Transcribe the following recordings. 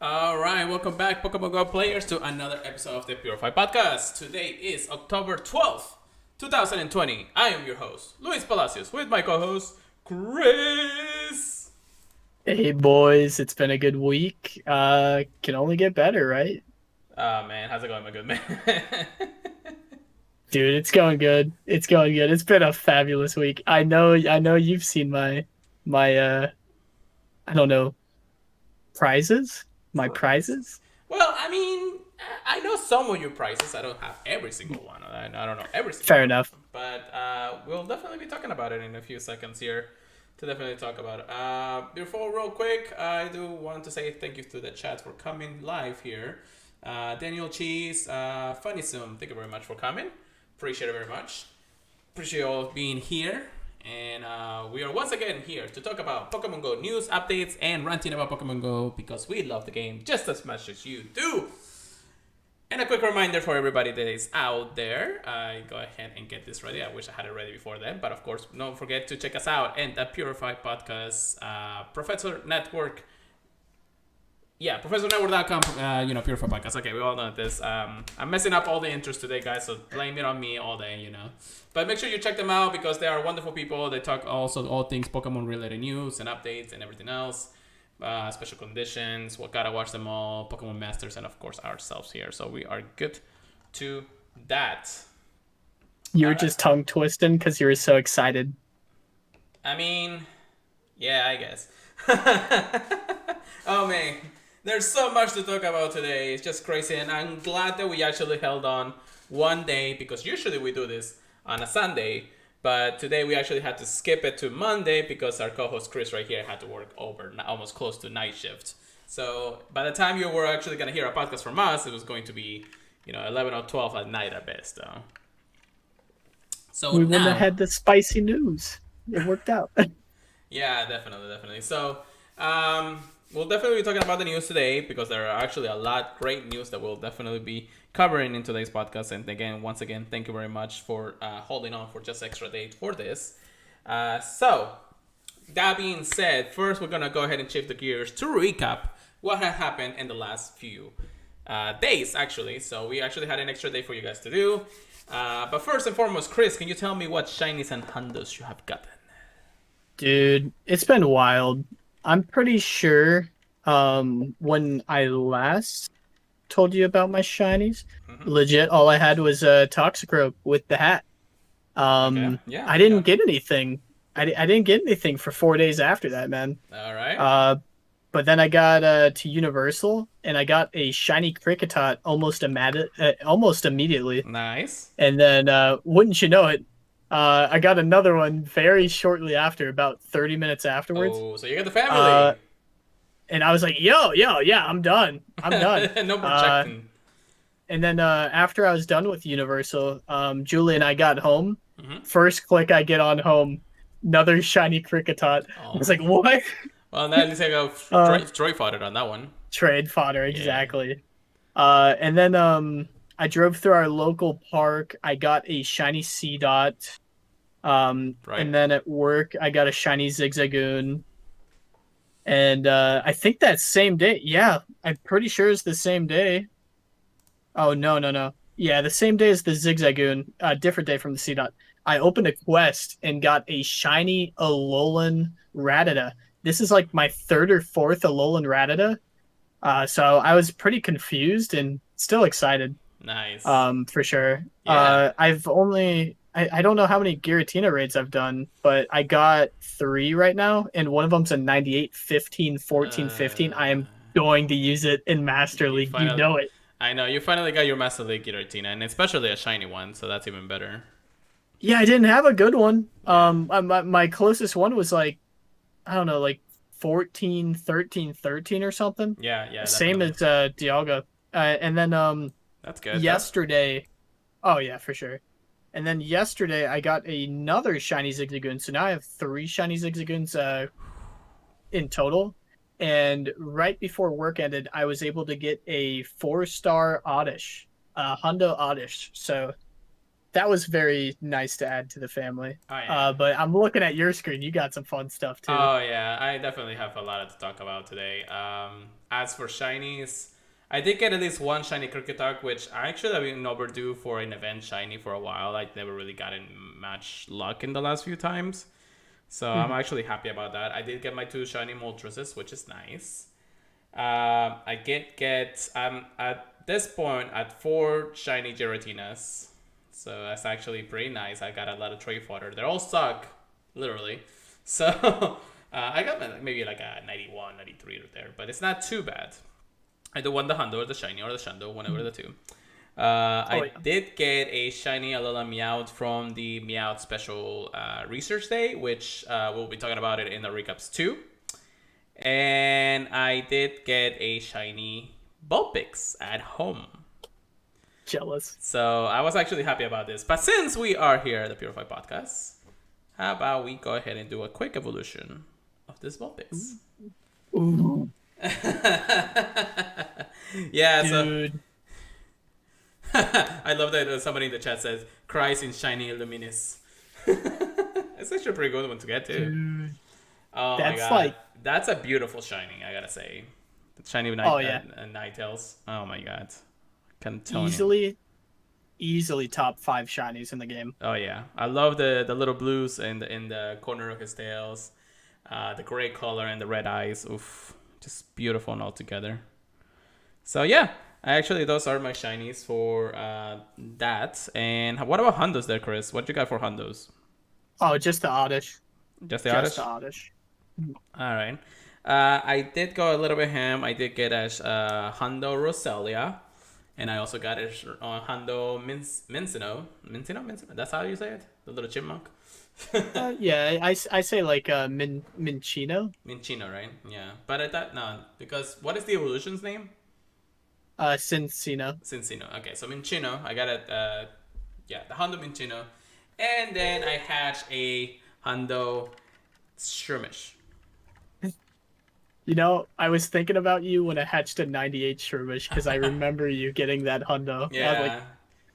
All right, welcome back, Pokemon Go players, to another episode of the Purified Podcast. Today is October 12th, 2020. I am your host, Luis Palacios, with my co host, Chris. Hey boys, it's been a good week. Can only get better, right? Oh man, how's it going, my good man? Dude, it's going good. It's going good. It's been a fabulous week. I know you've seen my I don't know, prizes? My Prize. prizes? Well, I mean, I know some of your prizes. I don't have every single one. I don't know every single Fair one. enough. But we'll definitely be talking about it in a few seconds here to definitely talk about it. Before, real quick, I do want to say thank you to the chat for coming live here. Daniel Cheese, Funny Zoom, thank you very much for coming. Appreciate it very much. Appreciate you all being here. And we are once again here to talk about Pokemon Go news, updates, and ranting about Pokemon Go because we love the game just as much as you do. And a quick reminder for everybody that is out there, go ahead and get this ready. I wish I had it ready before then, but of course, don't forget to check us out and the Purified Podcast, Professor Network. Yeah, ProfessorNetwork.com, Purified Podcast. Okay, we all know this. I'm messing up all the intros today, guys, so blame it on me all day. But make sure you check them out because they are wonderful people. They talk also all things Pokemon related news and updates and everything else. Special conditions, what gotta watch them all, Pokemon Masters, and of course ourselves here. So we are good to that. You All were right. just tongue twisting because you were so excited. I mean, yeah, I guess. Oh man, there's so much to talk about today. It's just crazy, and I'm glad that we actually held on one day because usually we do this on a Sunday, but today we actually had to skip it to Monday because our co-host Chris right here had to work over almost close to night shift. So by the time you were actually gonna hear a podcast from us, it was going to be 11 or 12 at night at best. So We wouldn't have now. had the spicy news. It worked out. Yeah, definitely, definitely. So, we'll definitely be talking about the news today because there are actually a lot great news that we'll definitely be covering in today's podcast. And again, once again, thank you very much for holding on for just extra date for this. So, that being said, first we're gonna go ahead and shift the gears to recap what had happened in the last few days, actually. So we actually had an extra day for you guys to do. But first and foremost, Chris, can you tell me what shinies and hundos you have gotten? Dude, it's been wild. I'm pretty sure when I last told you about my shinies, Mm-hmm. legit all I had was a Toxicroak with the hat. Okay. Yeah. I Yeah. didn't get anything. I didn't get anything for 4 days after that, man. All right. Uh, but then I got to Universal and I got a shiny Cricketot almost immediately. Nice. And then wouldn't you know it, I got another one very shortly after, about 30 minutes afterwards. Oh, so you got the Uh, family. and I was like, yo, yeah, I'm done. I'm done. No Uh, projecting. and then after I was done with Universal, Julie and I got home. Mm-hmm. First click I get on home, another shiny Cricketot. I was Oh. like, what? Well, now at least I go Uh, Troy fodder on that one. trade fodder, Yeah. exactly. And then I drove through our local park. I got a shiny C dot. Right. And then at work I got a shiny Zigzagoon. And I think that same day, yeah, I'm pretty sure it's the same day. Oh no. Yeah, the same day as the Zigzagoon, different day from the C dot. I opened a quest and got a shiny Alolan Rattata. This is like my third or fourth Alolan Rattata. So I was pretty confused and still excited, Nice. for sure. Yeah. I don't know how many Giratina raids I've done, but I got three right now, and one of them's a 98, 15, 14, 15. I Uh, am going to use it in Master you League. You finally. know it. I know you finally got your Master League Giratina, and especially a shiny one, so that's even better. Yeah, I didn't have a good one. Yeah. My closest one was like, I don't know, like 14, 13, 13 or something. Yeah. Yeah. Same Definitely. as Dialga. And then That's good. That's. yesterday, oh yeah, for sure. And then yesterday I got another shiny Zigzagoon. So now I have three shiny Zigzagoons in total. And right before work ended, I was able to get a 4-star Oddish, Hundo Oddish. So that was very nice to add to the family. Oh yeah. But I'm looking at your screen. You got some fun stuff too. Oh yeah, I definitely have a lot to talk about today. As for shinies, I did get at least one shiny Kricketok, which I actually have been overdue for an event shiny for a while. I never really gotten much luck in the last few times, so I'm actually happy about that. I did get my 2 shiny Moltres, which is nice. I did get at this point at 4 shiny Giratinas, so that's actually pretty nice. I got a lot of tray fodder. They all suck, literally. So I got maybe like a 91, 93 there, but it's not too bad. I do want the Hundo or the Shiny or the Shundo, one over the two. I did get a Shiny Alola Meowth from the Meowth Special Research Day, which we'll be talking about it in the recaps too. And I did get a Shiny Vulpix at home. Jealous. So I was actually happy about this. But since we are here at the Purified Podcast, how about we go ahead and do a quick evolution of this Vulpix? Ooh. Yeah, dude. So I love that somebody in the chat says cries in shiny luminous. It's actually a pretty good one to get to. Dude. Oh That's my god, like... that's a beautiful shiny, I gotta say. The shiny Ninetales. Oh my god, easily top 5 shinies in the game. Oh yeah, I love the little blues in the corner of his tails, the gray color and the red eyes. Oof, just beautiful and all together. So yeah, actually those are my shinies for that. And what about Hondos there, Chris? What you got for Hondos? Oh, just the Oddish. Just the Oddish? Just the Oddish. All right. I did go a little bit ham. I did get a Hondo Roselia. And I also got a Hondo Mincino. Mincino? That's how you say it? The little chipmunk? Yeah, I say like Minchino. Minchino, right? Yeah. But I thought, no, because what is the evolution's name? Cincino. Cincino. Okay, so Minchino. I got it, the Hondo Minchino. And then I hatched a Hondo Skirmish. You know, I was thinking about you when I hatched a 98 Shroomish because I remember you getting that Hundo. Yeah. I was like,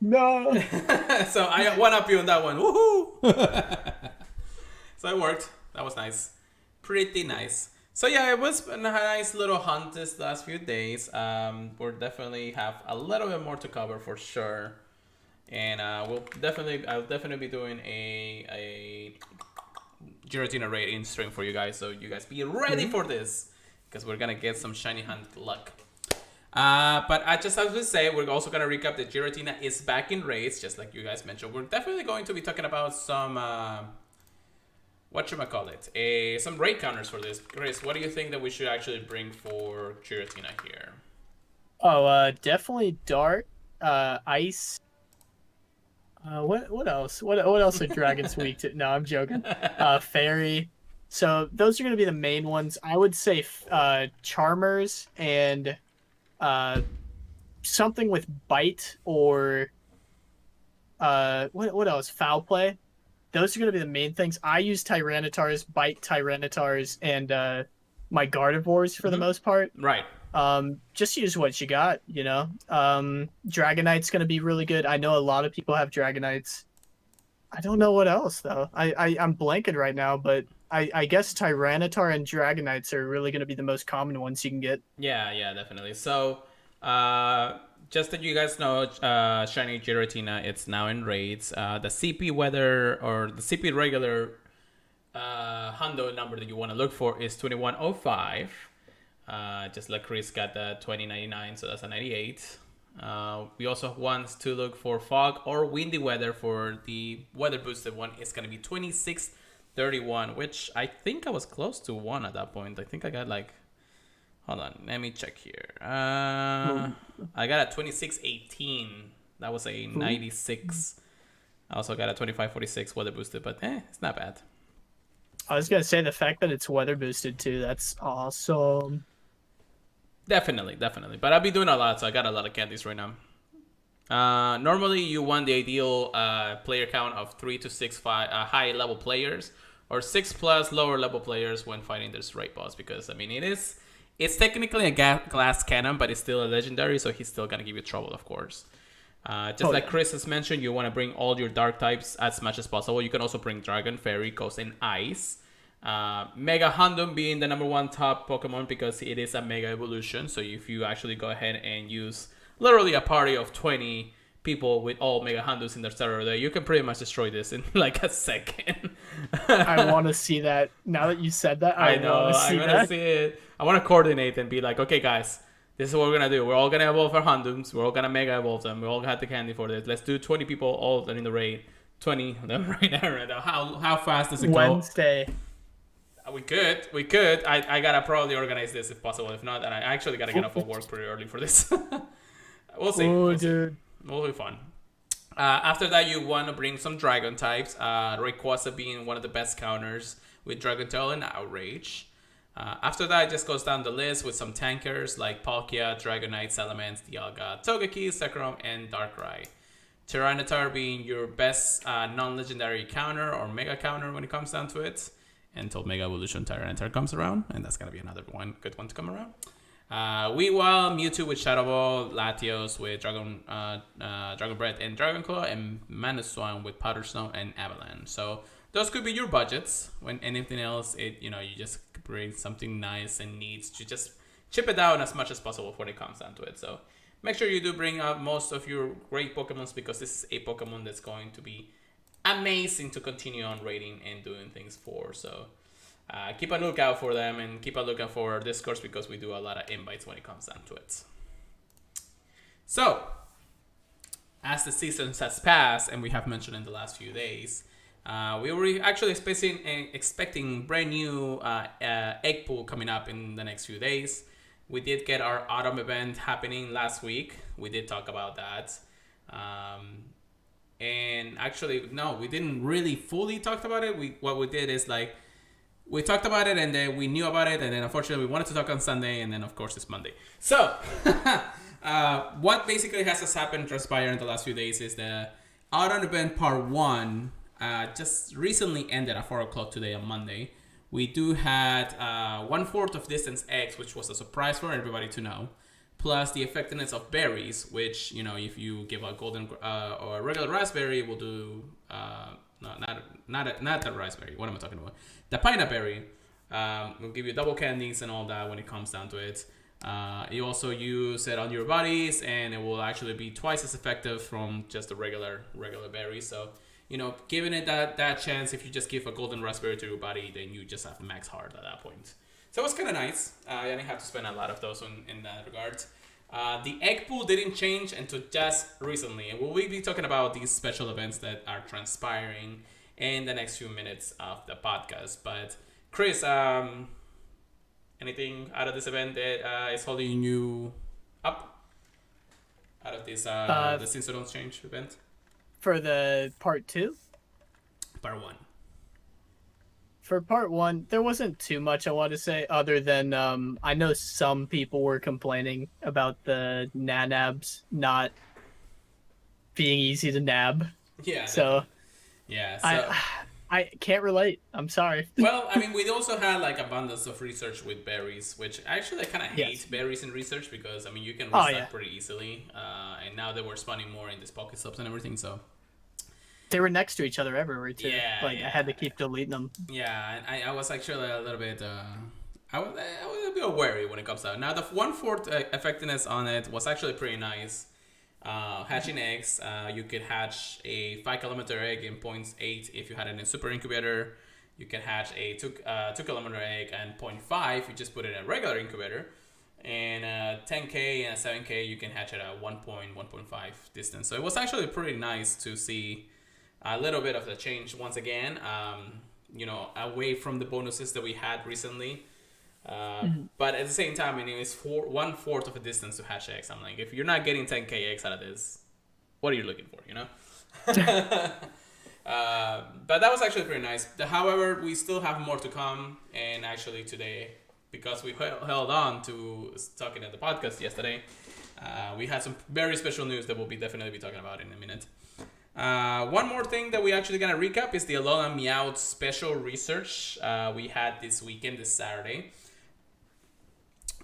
no. So I one up you on that one. Woohoo! So it worked. That was nice. Pretty nice. So yeah, it was a nice little hunt this last few days. We'll definitely have a little bit more to cover for sure. And I'll definitely be doing a Giratina raid in stream for you guys. So you guys be ready for this. Because we're going to get some shiny hunt luck. But I just have to say, we're also going to recap that Giratina is back in raids, just like you guys mentioned. We're definitely going to be talking about some, some raid counters for this. Chris, what do you think that we should actually bring for Giratina here? Oh, definitely Dart, Ice. What else? What else are dragons weak to? No, I'm joking. Fairy. So those are going to be the main ones. I would say Charmers and something with Bite or what else? Foul Play. Those are going to be the main things. I use Tyrannitars, Bite Tyrannitars, and my Gardevoirs for the most part. Right. Just use what you got, you know. Dragonite's going to be really good. I know a lot of people have Dragonites. I don't know what else though. I'm blanking right now, but I guess Tyranitar and Dragonites are really going to be the most common ones you can get. Yeah, definitely. So, just that you guys know, Shiny Giratina, it's now in raids. The CP weather or the CP regular Hundo number that you want to look for is 2105. Just like Chris got the 2099, so that's a 98. We also want to look for fog or windy weather. For the weather boosted one, it's going to be 2631, which I think I was close to 1 at that point. I think I got like, hold on, let me check here. I got a 2618. That was a 96. I also got a 2546 weather boosted, but it's not bad. I was going to say the fact that it's weather boosted too, that's awesome. Definitely. But I'll be doing a lot, so I got a lot of candies right now. Normally, you want the ideal player count of 3 to 6 high-level players, or 6+ lower-level players when fighting this raid boss. Because I mean, it's technically a glass cannon, but it's still a legendary, so he's still gonna give you trouble, of course. Just like Chris has mentioned, you want to bring all your dark types as much as possible. You can also bring Dragon, Fairy, Ghost, and Ice. Mega Houndoom being the number one top Pokemon because it is a Mega Evolution. So if you actually go ahead and use literally a party of 20 people with all Mega Houndooms in their starter deck, you can pretty much destroy this in like a second. I want to see that. Now that you said that, I want to see it. I want to coordinate and be like, okay, guys, this is what we're going to do. We're all going to evolve our Houndooms. We're all going to Mega Evolve them. We all got the candy for this. Let's do 20 people all in the raid. 20 of them right now. How fast does it go? Wednesday. We could. I gotta probably organize this if possible. If not, and I actually gotta get off of work pretty early for this. We'll see. Oh, dude. It'll be fun. After that, you want to bring some Dragon types. Rayquaza being one of the best counters with Dragon Tail and Outrage. After that, it just goes down the list with some tankers like Palkia, Dragonite, Salamence, Dialga, Togeki, Zekrom, and Darkrai. Tyranitar being your best non-legendary counter or mega counter when it comes down to it. Until Mega Evolution Tyranitar comes around, and that's gonna be another good one to come around. Weavile, Mewtwo with Shadow Ball, Latios with Dragon Breath and Dragon Claw, and Manaswan with Powder Snow and Avalanche. So those could be your budgets. When anything else, you just bring something nice and needs to just chip it down as much as possible when it comes down to it. So make sure you do bring out most of your great Pokemons because this is a Pokemon that's going to be amazing to continue on rating and doing things for. So keep a lookout for them and keep a lookout for our Discords because we do a lot of invites when it comes down to it. So as the seasons has passed, and we have mentioned in the last few days, we were actually expecting brand new egg pool coming up in the next few days. We did get our autumn event happening last week. We did talk about that. And actually, no, we didn't really fully talk about it. What we did is like, we talked about it and then we knew about it. And then unfortunately we wanted to talk on Sunday. And then of course it's Monday. So what basically has happened, transpired in the last few days is the autumn event part 1 just recently ended at 4 o'clock today on Monday. We do had 1/4 of distance X, which was a surprise for everybody to know. Plus the effectiveness of berries, which, if you give a golden or a regular raspberry, it will do not the raspberry. What am I talking about? The pineapple berry will give you double candies and all that when it comes down to it. You also use it on your bodies, and it will actually be twice as effective from just the regular berry. So, giving it that chance, if you just give a golden raspberry to your body, then you just have max heart at that point. So it was kind of nice. I didn't have to spend a lot of those in that regard. The egg pool didn't change until just recently. And we'll be talking about these special events that are transpiring in the next few minutes of the podcast. But Chris, anything out of this event that is holding you up? Out of this the Seasonal Change event? For the part 2? Part 1. For part 1, there wasn't too much I want to say other than I know some people were complaining about the nanabs not being easy to nab. Yeah. So yeah. So I can't relate. I'm sorry. Well, I mean, we also had like abundance of research with berries, which actually I kind of hate berries in research because you can restock pretty easily, and now that we're spawning more in these Pokestops and everything, so. They were next to each other everywhere too. Yeah, I had to keep deleting them. Yeah, and I was actually a little bit, I was a bit wary when it comes out. Now the 1/4 effectiveness on it was actually pretty nice. Hatching eggs, you could hatch a 5-kilometer egg in 0.8 if you had it in a super incubator. You can hatch a 2-kilometer egg and 0.5 if you just put it in a regular incubator. And 10K and 7K you can hatch at a 1.5 distance. So it was actually pretty nice to see a little bit of the change once again, away from the bonuses that we had recently. But at the same time, it's 1/4 of a distance to hatch eggs. I'm like, if you're not getting 10K eggs out of this, what are you looking for, But that was actually pretty nice. However, we still have more to come. And actually today, because we held on to talking at the podcast yesterday, we had some very special news that we'll definitely be talking about in a minute. One more thing that we actually gonna recap is the Alola Meowth special research we had this weekend, this Saturday.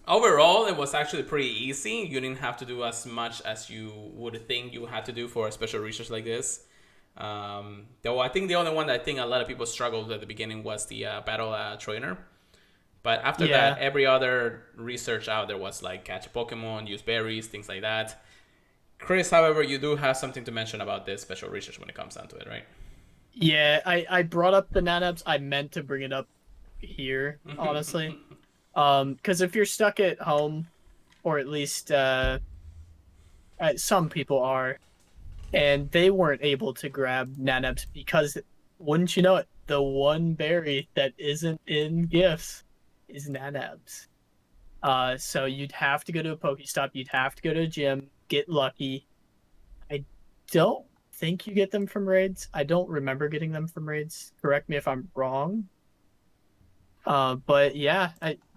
Overall, it was actually pretty easy. You didn't have to do as much as you would think you had to do for a special research like this. Though I think the only one that I think a lot of people struggled at the beginning was the battle trainer. But after that, every other research out there was like catch a Pokemon, use berries, things like that. Chris, however, you do have something to mention about this special research when it comes down to it, right? Yeah, I brought up the Nanabs. I meant to bring it up here, honestly. Because if you're stuck at home, or at least some people are, and they weren't able to grab Nanabs because, wouldn't you know it, the one berry that isn't in gifts is Nanabs. So you'd have to go to a Pokestop, you'd have to go to a gym, get lucky. I don't think you get them from raids. I don't remember getting them from raids. Correct me if I'm wrong. But yeah,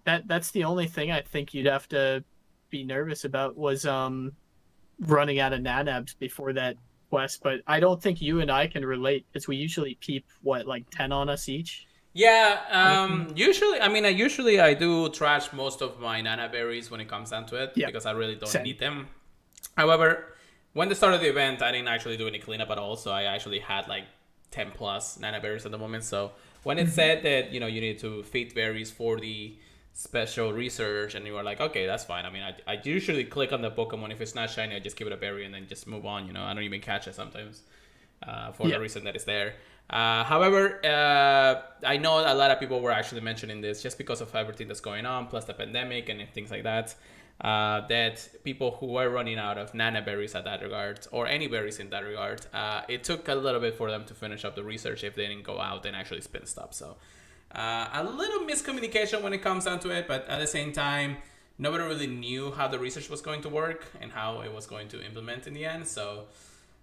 that's the only thing I think you'd have to be nervous about was running out of Nanabs before that quest. But I don't think you and I can relate because we usually peep what, like 10 on us each. Yeah, usually I do trash most of my Nana berries when it comes down to it because I really don't need them. However, when they started the event, I didn't actually do any cleanup at all, so I actually had like 10 plus Nana berries at the moment. So when it said that, you need to feed berries for the special research, and you were like, okay, that's fine. I mean, I usually click on the Pokemon. If it's not shiny, I just give it a berry and then just move on. I don't even catch it sometimes for the reason that it's there. However, I know a lot of people were actually mentioning this just because of everything that's going on, plus the pandemic and things like that. That people who were running out of Nana berries at that regard, or any berries in that regard, it took a little bit for them to finish up the research if they didn't go out and actually spin stuff. So a little miscommunication when it comes down to it, but at the same time, nobody really knew how the research was going to work and how it was going to implement in the end. So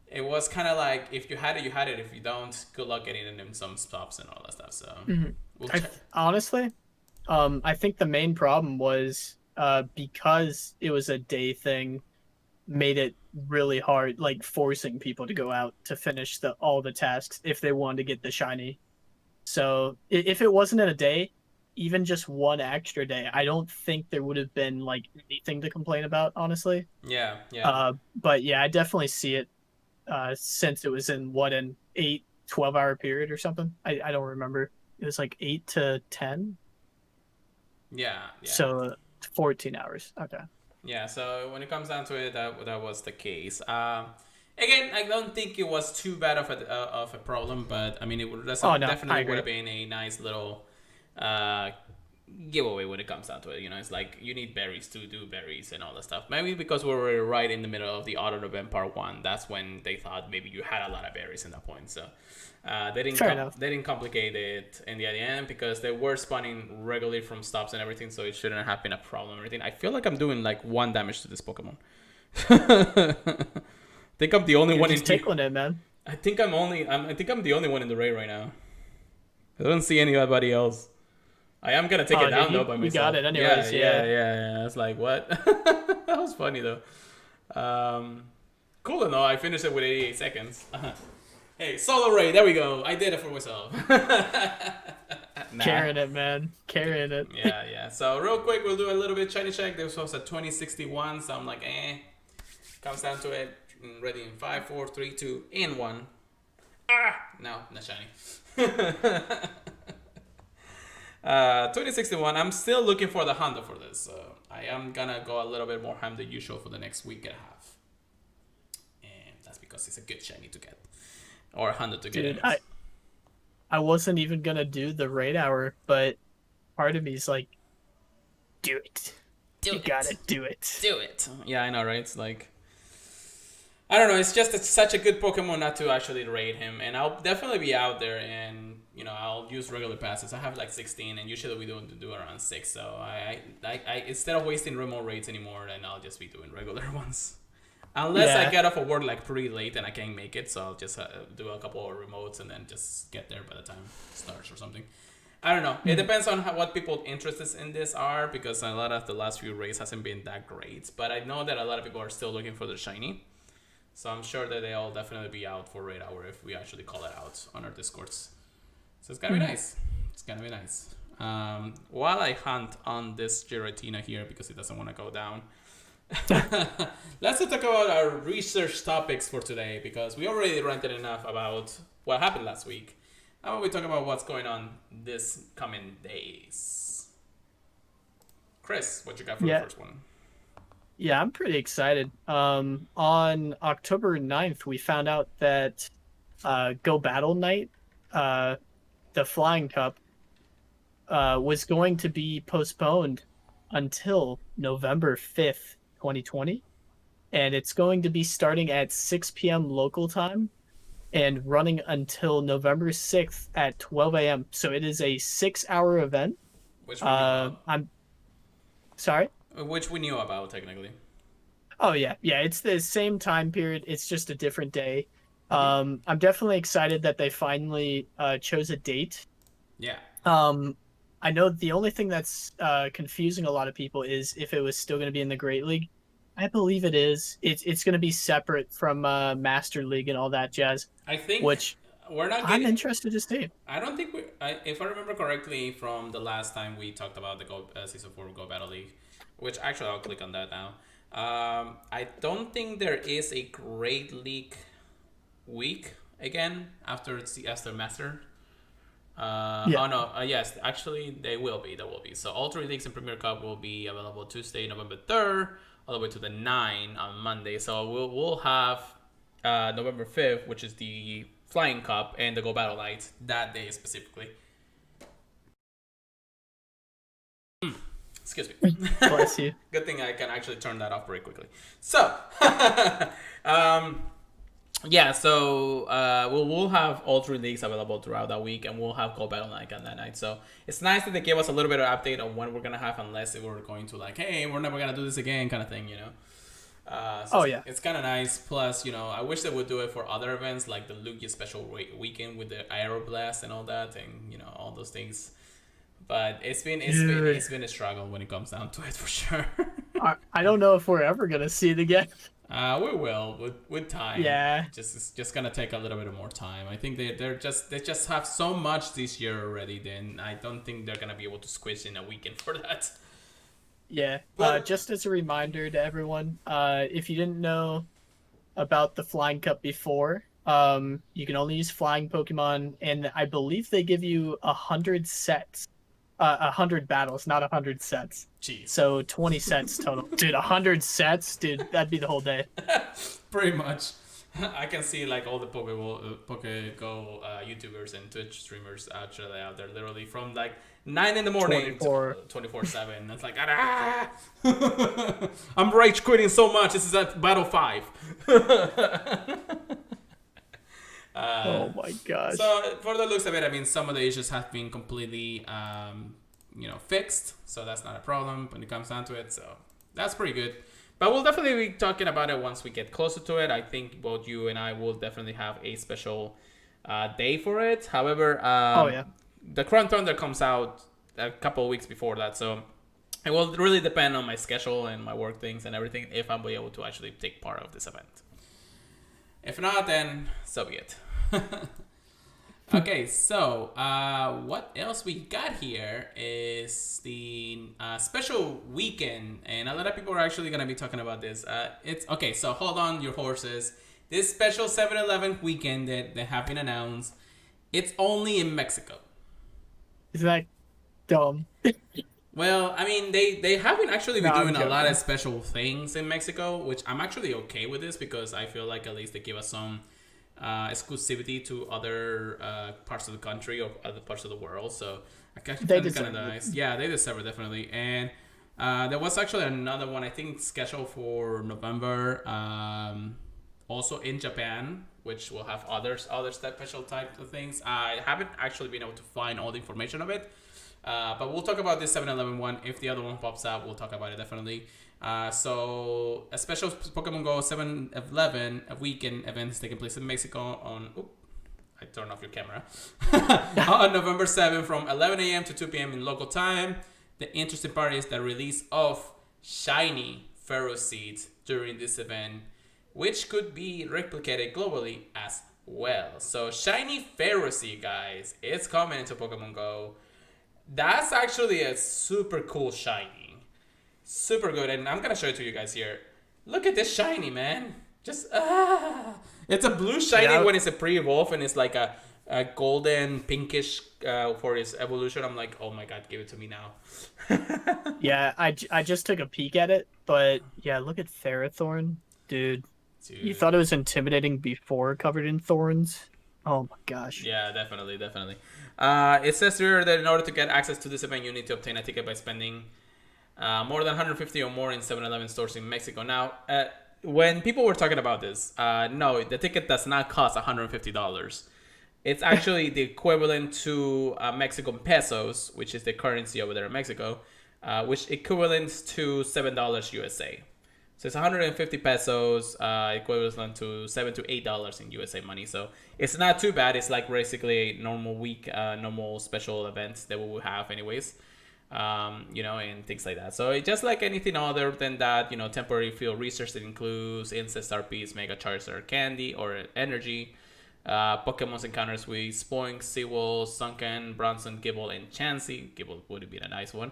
it was kind of like, if you had it, you had it. If you don't, good luck getting it in some stops and all that stuff. So we'll honestly, I think the main problem was because it was a day thing, made it really hard, like forcing people to go out to finish all the tasks if they wanted to get the shiny. So if it wasn't in a day, even just one extra day, I don't think there would have been like anything to complain about, honestly. Yeah. But yeah, I definitely see it since it was in an 12-hour period or something. I don't remember. It was like 8 to 10. Yeah. So 14 hours. Okay. Yeah, so when it comes down to it, that was the case. Again, I don't think it was too bad of a problem, but I mean, definitely would have been a nice little giveaway when it comes down to it. It's like you need berries to do berries and all that stuff. Maybe because we were right in the middle of the autumn event part 1, that's when they thought maybe you had a lot of berries in that point. So they didn't complicate it in the end because they were spawning regularly from stops and everything, so it shouldn't have been a problem or anything. I feel like I'm doing like 1 damage to this Pokemon. I think I'm the only one in tickling it, man. I think I'm the only one in the raid right now. I don't see anybody else. I am gonna take it down though by myself. You got it anyways. Yeah. It's like, what? That was funny though. Cool to know. I finished it with 88 seconds. Hey, solo raid. There we go. I did it for myself. Carrying it, man. Carrying it. Yeah. So real quick, we'll do a little bit shiny check. This was a 2061, so I'm like, comes down to it. Ready in 5, 4, 3, 2, and 1. No, not shiny. 2061. I'm still looking for the Honda for this, so I am gonna go a little bit more ham than usual for the next week and a half, and that's because it's a good shiny to get, or a Honda to get. Dude, I wasn't even gonna do the raid hour, but part of me is like, do it. You gotta do it. Do it. Yeah, I know, right? It's like, I don't know. It's just such a good Pokemon not to actually raid him, and I'll definitely be out there, and I'll use regular passes. I have like 16, and usually we do around 6. So I instead of wasting remote raids anymore, then I'll just be doing regular ones, unless I get off of work like pretty late and I can't make it. So I'll just do a couple of remotes and then just get there by the time it starts or something. I don't know. It depends on what people's interests in this are, because a lot of the last few raids hasn't been that great. But I know that a lot of people are still looking for the shiny. So I'm sure that they'll definitely be out for raid hour if we actually call it out on our Discords. So it's gonna be nice. It's gonna be nice. while I hunt on this Giratina here because it doesn't want to go down. Let's talk about our research topics for today because we already ranted enough about what happened last week. How about we talk about what's going on this coming days? Chris, what you got for the first one? Yeah, I'm pretty excited. On October 9th, we found out that Go Battle Night, the Flying Cup, was going to be postponed until November 5th, 2020. And it's going to be starting at 6 p.m. local time and running until November 6th at 12 a.m. So it is a 6-hour event. Which we knew about. I'm sorry? Which we knew about, technically. Oh, yeah. Yeah, it's the same time period. It's just a different day. I'm definitely excited that they finally chose a date. Yeah. I know the only thing that's confusing a lot of people is if it was still going to be in the Great League. I believe it is. It's going to be separate from Master League and all that jazz. I think which we're not. I'm interested to see. I don't think if I remember correctly from the last time we talked about the Season 4 Go Battle League, which actually I'll click on that now. I don't think there is a Great League week again after Master. Yeah. Oh no! Yes, actually there will be. So all 3 leagues in Premier Cup will be available Tuesday, November 3rd, all the way to the 9th on Monday. So we'll have November 5th, which is the Flying Cup and the Go Battle Night that day specifically. Excuse me. Bless you. Good thing I can actually turn that off very quickly. So, yeah, so we'll have all 3 leagues available throughout that week, and we'll have Go Battle Night on that night. So it's nice that they gave us a little bit of update on when we're gonna have, unless we're going to like, hey, we're never gonna do this again, kind of thing, you know. So it's kind of nice. Plus, you know, I wish they would do it for other events like the Lugia Special weekend with the Aeroblast and all that, and you know all those things. But it's been a struggle when it comes down to it for sure. I don't know if we're ever gonna see it again. We will with time. Yeah. It's just gonna take a little bit more time. I think they just have so much this year already. Then I don't think they're gonna be able to squish in a weekend for that. Yeah. Just as a reminder to everyone, if you didn't know about the Flying Cup before, you can only use flying Pokemon, and I believe they give you 100 sets. 100 battles, not 100 sets. Jeez. So 20 sets total. Dude, 100 sets? Dude, that'd be the whole day. Pretty much. I can see like all the PokeGo YouTubers and Twitch streamers actually out there literally from like 9 in the morning to 24/7. It's like, I'm rage quitting so much. This is at battle 5. Oh my gosh. So for the looks of it, I mean, some of the issues have been completely, fixed. So that's not a problem when it comes down to it. So that's pretty good. But we'll definitely be talking about it once we get closer to it. I think both you and I will definitely have a special day for it. However, the Crown Thunder comes out a couple of weeks before that. So it will really depend on my schedule and my work things and everything if I'll be able to actually take part of this event. If not, then so be it. Okay, so what else we got here is the special weekend, and a lot of people are actually going to be talking about this. It's okay, so hold on your horses. This special 7-Eleven weekend that they have been announced, it's only in Mexico. Is that dumb? Well, I mean, they haven't actually been doing a lot of special things in Mexico, which I'm actually okay with this because I feel like at least they give us some exclusivity to other parts of the country or other parts of the world. So I kind of nice. Yeah, they deserve it definitely. And there was actually another one I think scheduled for November, also in Japan, which will have other special types of things. I haven't actually been able to find all the information of it. But we'll talk about this 7-Eleven one. If the other one pops up, we'll talk about it definitely. So a special Pokemon Go 7-Eleven weekend event is taking place in Mexico on... Oop, I turned off your camera. On November 7th from 11 a.m. to 2 p.m. in local time. The interesting part is the release of shiny Ferroseed during this event, which could be replicated globally as well. So shiny Ferroseed, guys, it's coming into Pokemon Go. That's actually a super cool shiny. Super good. And I'm going to show it to you guys here. Look at this shiny, man. Just, It's a blue shiny Yeah. when it's a pre-evolve, and it's like a golden pinkish for its evolution. I'm like, oh my god, give it to me now. Yeah, I just took a peek at it, but yeah, look at Ferrothorn. Dude, you Dude. thought it was intimidating before covered in thorns? Oh my gosh. Yeah, definitely, definitely. It says here that in order to get access to this event, you need to obtain a ticket by spending more than 150 or more in 7-Eleven stores in Mexico. Now, when people were talking about this, no, the ticket does not cost $150. It's actually the equivalent to Mexican pesos, which is the currency over there in Mexico, which equivalents to $7 USA. So it's 150 pesos, equivalent to $7 to $8 in USA money. So it's not too bad. It's like basically a normal week, normal special events that we will have anyways, and things like that. So it's just like anything other than that, temporary field research that includes Incest RPs, Mega Charizard Candy or Energy, Pokemon's encounters with Spoink, Seawolf, Sunken, Bronson, Gibble, and Chansey. Gibble would be a nice one.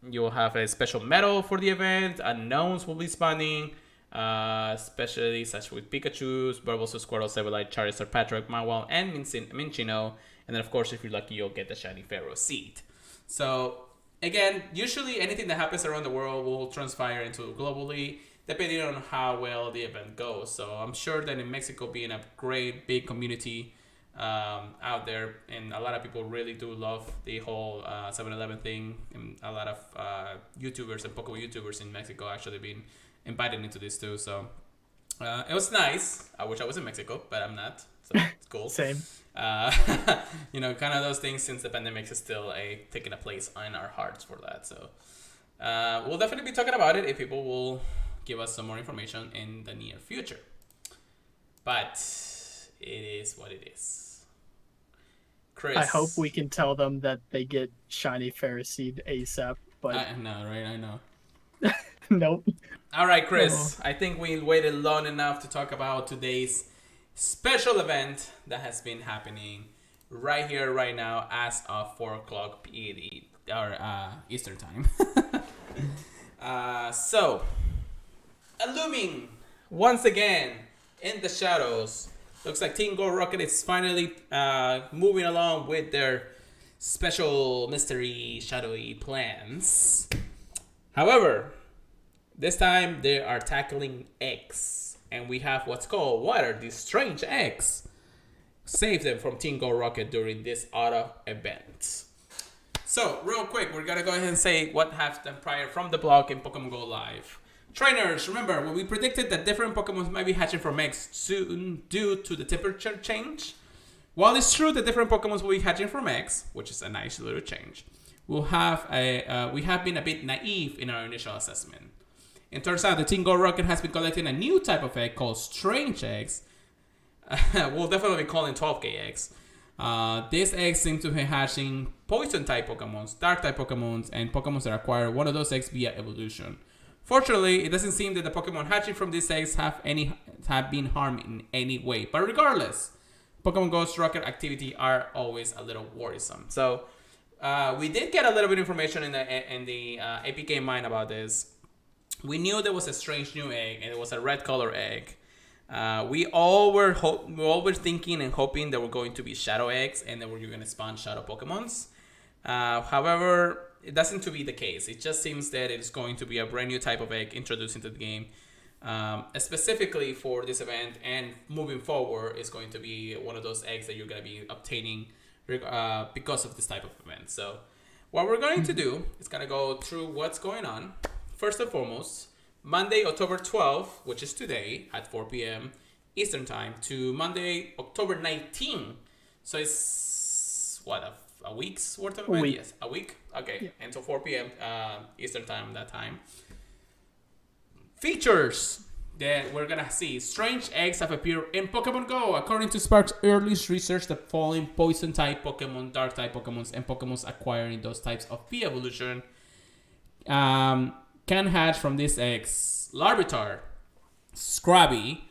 You will have a special medal for the event. Unknowns will be spawning, especially such with Pikachu's, Bulbasaur, Squirtle, Sableye, Charizard, Patrick, Mawile, and Minchino. And then, of course, if you're lucky, you'll get the shiny Pharaoh Seed. So, again, usually anything that happens around the world will transpire into globally, depending on how well the event goes. So, I'm sure that in Mexico, being a great big community out there, and a lot of people really do love the whole 7-Eleven thing, and a lot of YouTubers and Pokemon YouTubers in Mexico actually being invited into this too. So it was nice. I wish I was in Mexico, but I'm not, so it's cool. Same. Kind of those things, since the pandemic is still taking a place in our hearts for that. So we'll definitely be talking about it if people will give us some more information in the near future. But it is what it is. Chris. I hope we can tell them that they get shiny Ferroseed ASAP, but I know, right? I know. nope. All right, Chris. I think we waited long enough to talk about today's special event that has been happening right here, right now, as of 4 o'clock PED, or Eastern time. So, looming once again in the shadows. Looks like Team Go Rocket is finally moving along with their special mystery shadowy plans. However, this time they are tackling eggs. And we have what's called, what are these strange eggs? Save them from Team Go Rocket during this auto event. So, real quick, we're going to go ahead and say what happened prior from the blog in Pokemon Go Live. Trainers, remember when we predicted that different Pokemon might be hatching from eggs soon due to the temperature change? While it's true that different Pokemon will be hatching from eggs, which is a nice little change, we have been a bit naive in our initial assessment. It turns out the Team Go Rocket has been collecting a new type of egg called strange eggs. We'll definitely be calling 12K eggs. These eggs seem to be hatching poison type Pokemon, dark type Pokemon, and Pokemon that acquire one of those eggs via evolution. Fortunately, it doesn't seem that the Pokemon hatching from these eggs have been harmed in any way. But regardless, Pokemon Go's rocket activity are always a little worrisome. So we did get a little bit of information in the APK mine about this. We knew there was a strange new egg, and it was a red color egg. We all were thinking and hoping there were going to be shadow eggs, and then we're going to spawn shadow Pokemons. However, it doesn't to be the case. It just seems that it's going to be a brand new type of egg introduced into the game, specifically for this event, and moving forward is going to be one of those eggs that you're going to be obtaining because of this type of event. So what we're going to do is going to go through what's going on. First and foremost, Monday, October 12th, which is today at 4 p.m. Eastern Time, to Monday, October 19th. So it's, a week's worth of event? Yes, a week? Okay, yeah. Until 4 p.m. Eastern Time that time. Features that we're going to see. Strange eggs have appeared in Pokemon Go. According to Spark's early research, the following poison-type Pokemon, dark-type Pokemon, and Pokemon acquiring those types of P-evolution can hatch from these eggs: Larvitar, Scrabby,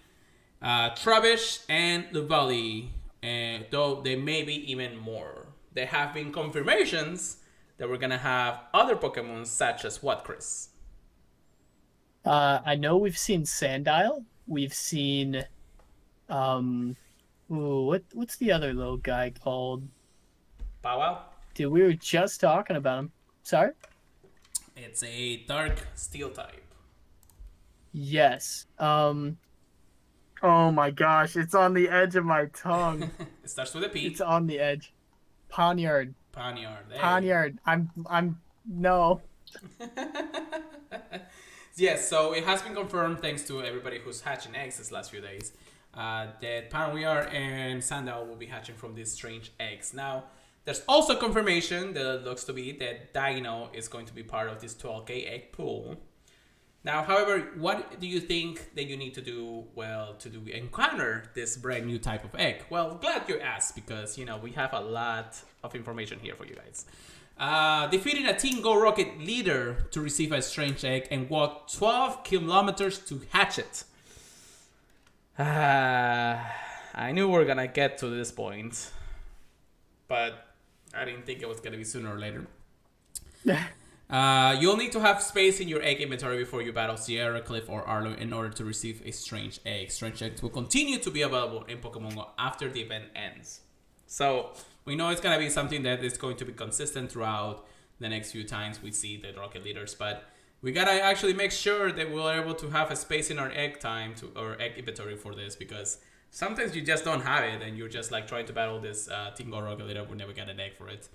Trubbish, and Luvali. Though there may be even more. there have been confirmations that we're gonna have other Pokemon such as what, Chris? I know we've seen Sandile. We've seen what's the other little guy called? Bow Wow? Dude, we were just talking about him. Sorry? It's a dark steel type. Yes. Oh my gosh, it's on the edge of my tongue. It starts with a P. It's on the edge. Poniard. Poniard. Hey. Poniard. I'm no. Yes, so it has been confirmed thanks to everybody who's hatching eggs this last few days that Poniard and Sandile will be hatching from these strange eggs. Now, there's also confirmation that it looks to be that Dino is going to be part of this 12k egg pool. Now, however, what do you think that you need to do, well, to encounter this brand new type of egg? Well, glad you asked because, we have a lot of information here for you guys. Defeating a Team Go Rocket leader to receive a strange egg and walk 12 kilometers to hatch it. I knew we were gonna get to this point, but I didn't think it was gonna be sooner or later. You'll need to have space in your egg inventory before you battle Sierra, Cliff, or Arlo in order to receive a strange egg. Strange eggs will continue to be available in Pokemon Go after the event ends. So we know it's going to be something that is going to be consistent throughout the next few times we see the Rocket Leaders. But we got to actually make sure that we're able to have a space in our egg or egg inventory for this, because sometimes you just don't have it and you're just like trying to battle this Team Go Rocket Leader. We never get an egg for it.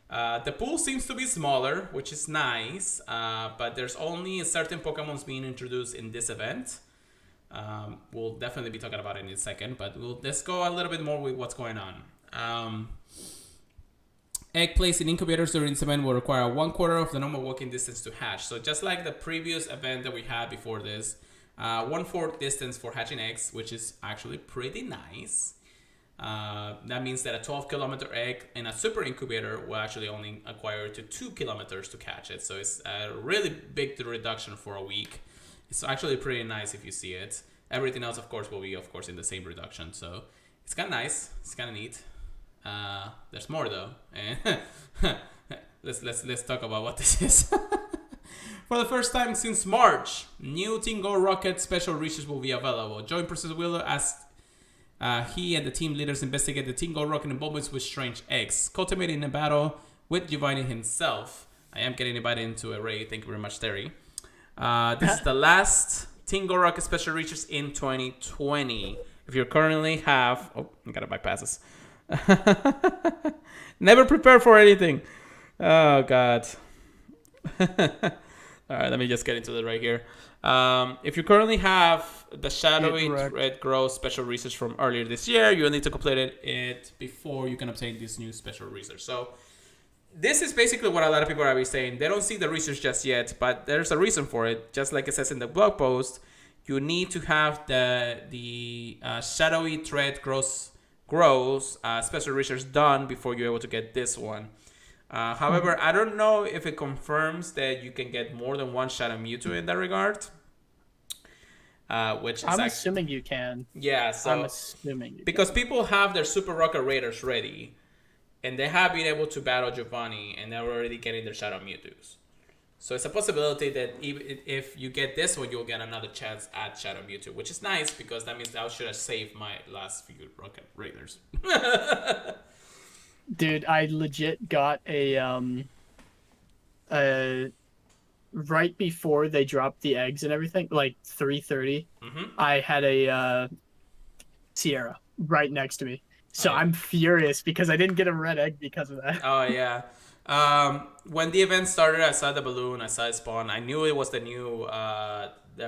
The pool seems to be smaller, which is nice, but there's only certain Pokemons being introduced in this event. We'll definitely be talking about it in a second, but let's go a little bit more with what's going on. Egg placed in incubators during this event will require 1/4 of the normal walking distance to hatch. So just like the previous event that we had before this, 1/4 distance for hatching eggs, which is actually pretty nice. That means that a 12-kilometer egg in a super incubator will actually only acquire to 2 kilometers to catch it. So it's a really big reduction for a week. It's actually pretty nice if you see it. Everything else, of course, will be, of course, in the same reduction. So it's kind of nice. It's kind of neat. There's more though. Let's talk about what this is. For the first time since March, new Team Go Rocket special research will be available. Join Professor Willow as he and the team leaders investigate the Team Go Rocket involvements with strange eggs. Cultivating a battle with Giratina himself. I am getting invited into a raid. Thank you very much, Terry. This is the last Team Go Rocket special research in 2020. If you currently have... Oh, I gotta bypass this. Never prepare for anything. Oh, God. All right, let me just get into it right here. If you currently have the Shadowy Red Grow special research from earlier this year, you'll need to complete it before you can obtain this new special research. So this is basically what a lot of people are saying. They don't see the research just yet, but there's a reason for it. Just like it says in the blog post, you need to have the Shadowy Thread grows special research done before you're able to get this one. However, I don't know if it confirms that you can get more than one Shadow Mewtwo in that regard. Which I'm assuming you can. Yeah, so I'm assuming because people have their Super Rocket Raiders ready, and they have been able to battle Giovanni, and they're already getting their Shadow Mewtwo's. So it's a possibility that even if you get this one, you'll get another chance at Shadow Mewtwo, which is nice because that means I should have saved my last few Rocket Raiders. Dude, I legit got a right before they dropped the eggs and everything, like 3:30. I had a Sierra right next to me, so I'm furious because I didn't get a red egg because of that. Oh yeah. When the event started, I saw the balloon, I saw it spawn. I knew it was the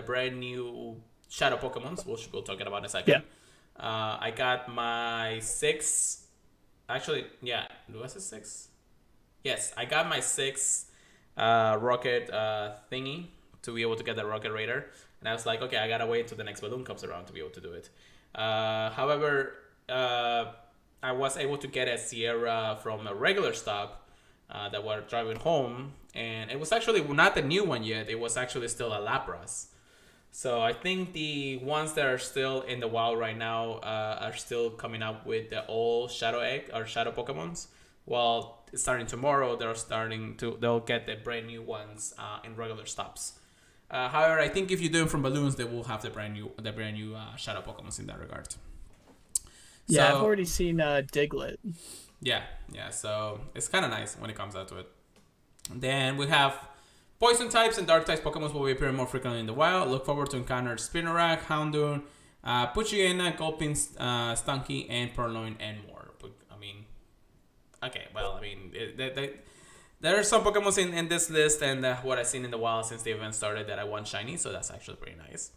brand new Shadow Pokemons, which we'll talk about in a second. Yeah. I got my 6. Actually, yeah, was it 6? Yes, I got my 6 rocket thingy to be able to get the Rocket Raider. And I was like, okay, I gotta wait until the next balloon comes around to be able to do it. However, I was able to get a Sierra from a regular stop that were driving home. And it was actually not the new one yet. It was actually still a Lapras. So I think the ones that are still in the wild right now are still coming up with the old Shadow Egg or Shadow Pokemons, Well, starting tomorrow, they'll get the brand new ones in regular stops. However, I think if you do them from balloons, they will have the brand new shadow Pokemon in that regard. Yeah, I've So already seen Diglett. yeah. So it's kind of nice when it comes out to it. Then we have Poison types and Dark types Pokemon will be appearing more frequently in the wild. Look forward to encounter Spinarak, Houndoom, Poochyena, Gulpin, Stunky, and Purloin, and more. But, I mean, okay, well, I mean, there are some Pokemon in this list and what I've seen in the wild since the event started that I want shiny, so that's actually pretty nice.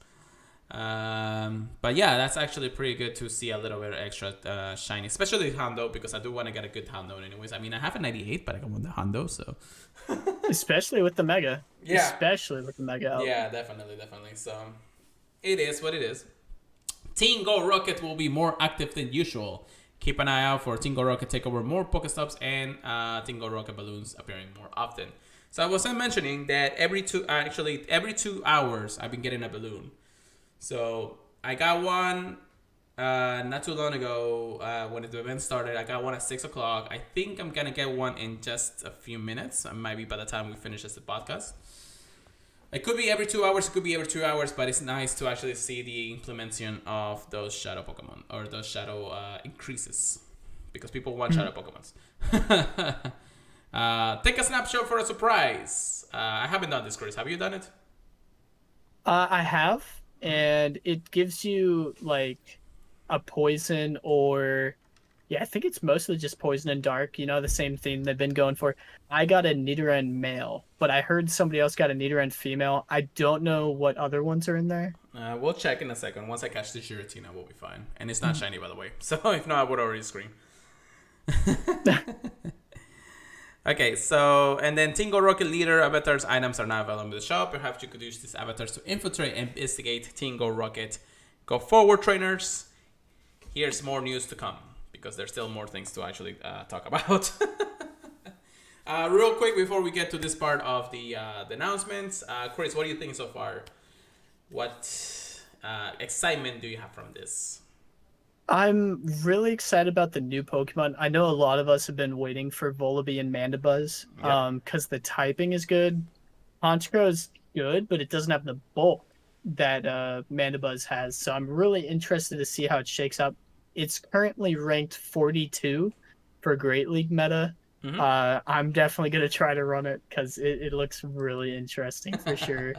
But yeah, that's actually pretty good to see a little bit extra shiny, especially Hondo, because I do want to get a good Hondo anyways. I mean, I have a 98, but I want the Hondo, so. Especially with the Mega. Yeah. Especially with the Mega out. Yeah, definitely. So, it is what it is. Team Go Rocket will be more active than usual. Keep an eye out for Team Go Rocket take over more Pokestops and Team Go Rocket balloons appearing more often. So I was mentioning that every 2 hours I've been getting a balloon. So I got one not too long ago when the event started. I got one at 6 o'clock. I think I'm gonna get one in just a few minutes. It might be by the time we finish this podcast. It could be every 2 hours. It could be every 2 hours. But it's nice to actually see the implementation of those shadow Pokemon or those shadow increases because people want shadow Pokemons. Take a snapshot for a surprise. I haven't done this, Chris. Have you done it? I have. And it gives you like a poison or I think it's mostly just poison and dark, the same theme they've been going for. I got a Nidoran male, but I heard somebody else got a Nidoran female. I don't know what other ones are in there. We'll check in a second. Once I catch the Giratina, we'll be fine. And it's not shiny, by the way. So if not, I would already scream. Okay, so, and then Tingo Rocket Leader avatars items are now available in the shop. Perhaps you could use these avatars to infiltrate and investigate Tingo Rocket. Go forward, trainers. Here's more news to come, because there's still more things to actually talk about. Real quick, before we get to this part of the announcements, Chris, what do you think so far? What excitement do you have from this? I'm really excited about the new Pokemon. I know a lot of us have been waiting for Volibee and Mandibuzz because the typing is good. Honchkrow is good, but it doesn't have the bulk that Mandibuzz has. So I'm really interested to see how it shakes up. It's currently ranked 42 for Great League meta. Mm-hmm. I'm definitely going to try to run it because it looks really interesting for sure.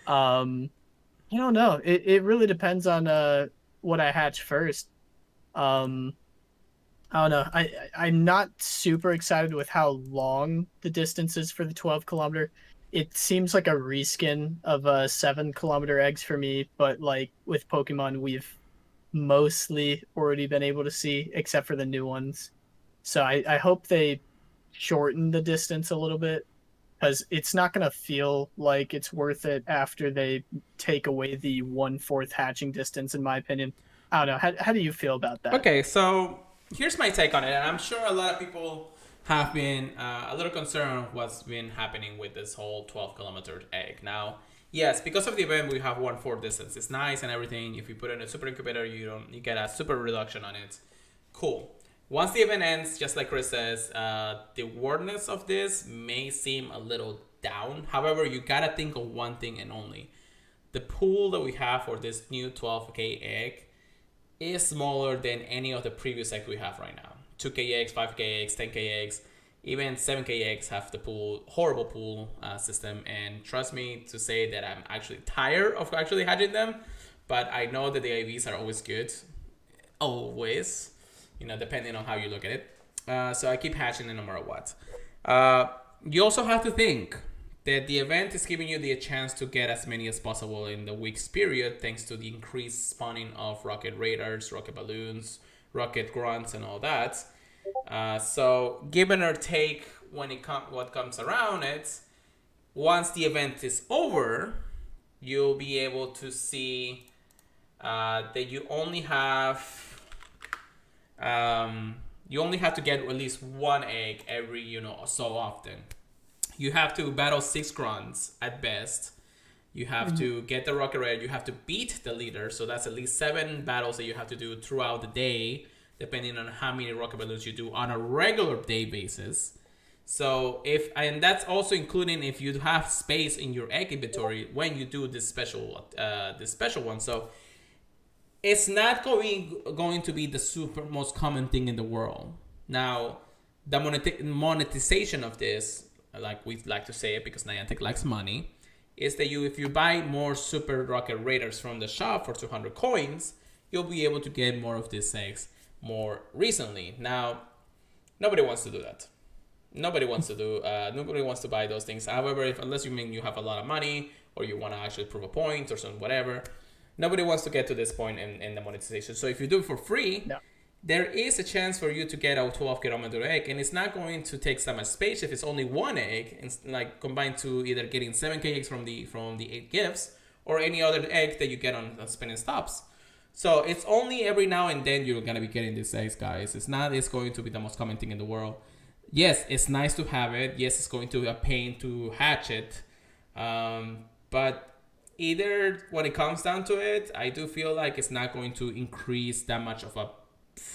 I don't know. It really depends on what I hatch first. I don't know. I'm not super excited with how long the distance is for the 12-kilometer. It seems like a reskin of 7-kilometer eggs for me, but like with Pokemon, we've mostly already been able to see, except for the new ones. So I hope they shorten the distance a little bit, because it's not going to feel like it's worth it after they take away the 1/4 hatching distance, in my opinion. I don't know. How do you feel about that? Okay, so here's my take on it. And I'm sure a lot of people have been a little concerned with what's been happening with this whole 12-kilometer egg. Now, yes, because of the event, we have 1/4 distance. It's nice and everything. If you put it in a super incubator, you get a super reduction on it. Cool. Once the event ends, just like Chris says, the wordness of this may seem a little down. However, you gotta think of one thing and only. The pool that we have for this new 12K egg is smaller than any of the previous eggs we have right now. 2K eggs, 5K eggs, 10K eggs, even 7K eggs have the horrible pool system. And trust me to say that I'm actually tired of actually hatching them, but I know that the IVs are always good. Always. Depending on how you look at it. So I keep hatching it no matter what. You also have to think that the event is giving you the chance to get as many as possible in the week's period, thanks to the increased spawning of Rocket Raiders, Rocket Balloons, Rocket Grunts, and all that. So give or take when what comes around it, once the event is over, you'll be able to see that you only have to get at least one egg every so often. You have to battle 6 grunts at best. You have to get the Rocket Red. You have to beat the leader, so that's at least 7 battles that you have to do throughout the day depending on how many rocket balloons you do on a regular day basis. So and that's also including if you have space in your egg inventory when you do this special one. So it's not going to be the super most common thing in the world. Now, the monetization of this, like we like to say it because Niantic likes money, is that if you buy more Super Rocket Raiders from the shop for 200 coins, you'll be able to get more of these eggs more recently. Now, nobody wants to do that. Nobody wants to buy those things. However, unless you have a lot of money or you want to actually prove a point or some whatever, nobody wants to get to this point in the monetization. So if you do it for free, there is a chance for you to get a 12-kilometer egg, and it's not going to take so much space if it's only one egg, and like combined to either getting 7k eggs from the 8 gifts or any other egg that you get on spinning stops. So it's only every now and then you're gonna be getting these eggs, guys. It's going to be the most common thing in the world. Yes, it's nice to have it. Yes, it's going to be a pain to hatch it, but either when it comes down to it, I do feel like it's not going to increase that much of a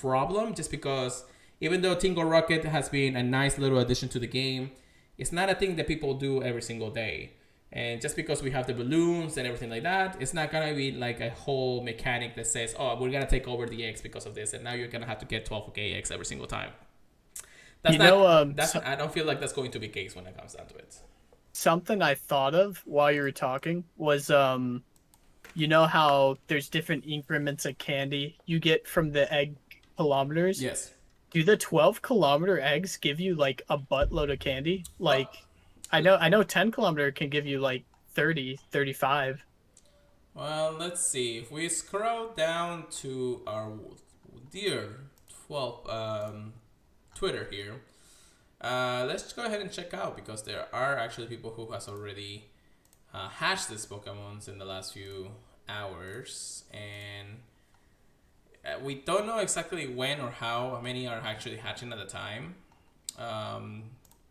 problem, just because even though Tingle Rocket has been a nice little addition to the game, it's not a thing that people do every single day. And just because we have the balloons and everything like that, it's not gonna be like a whole mechanic that says, oh, we're gonna take over the eggs because of this, and now you're gonna have to get 12k eggs every single time. I don't feel like that's going to be the case when it comes down to it. Something I thought of while you were talking was, you know how there's different increments of candy you get from the egg kilometers? Yes. Do the 12-kilometer eggs give you like a buttload of candy? Like, I know 10-kilometer can give you like 30, 35. Well, let's see. If we scroll down to our dear 12 Twitter here, let's go ahead and check out, because there are actually people who has already hatched these Pokemons in the last few hours, and we don't know exactly when or how many are actually hatching at a time.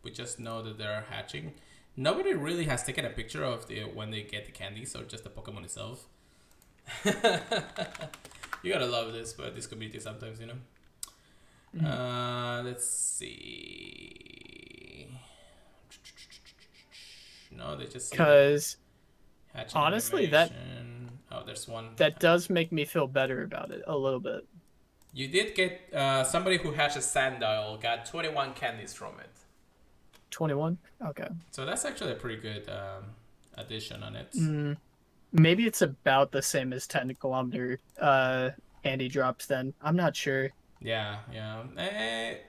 We just know that they're hatching. Nobody really has taken a picture of when they get the candies, or just the Pokemon itself. You gotta love this, but this community sometimes, you know. Let's see. No, they just because honestly, there's one that does make me feel better about it a little bit. You did get somebody who hatched a Sandile got 21 candies from it. 21? Okay. So that's actually a pretty good addition on it. Maybe it's about the same as 10-kilometer candy drops then. I'm not sure. Yeah.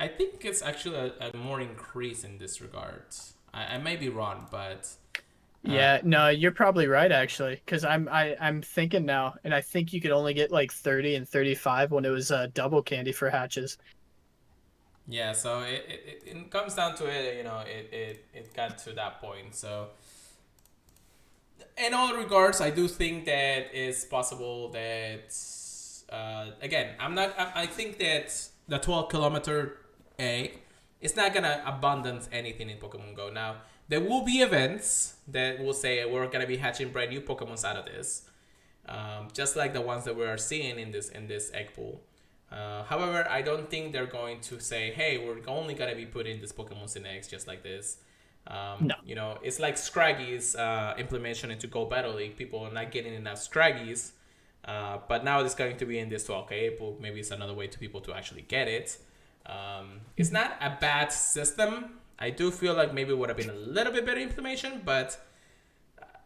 I think it's actually a more increase in this regard. I may be wrong, but yeah, no, you're probably right actually, because I'm thinking now, and I think you could only get like 30 and 35 when it was double candy for hatches. Yeah, so it comes down to it, you know, it got to that point. So in all regards, I do think that it's possible that again, I think that the 12-kilometer egg is not gonna abundance anything in Pokemon Go. Now, there will be events that will say we're gonna be hatching brand new Pokemons out of this, just like the ones that we are seeing in this egg pool. However, I don't think they're going to say, hey, we're only gonna be putting these Pokemons in eggs just like this. No. You know, it's like Scraggy's implementation into Go Battle League. People are not getting enough Scraggies. But now it's going to be in this 12k pool. Maybe it's another way to people to actually get it. It's not a bad system. I do feel like maybe it would have been a little bit better implementation, but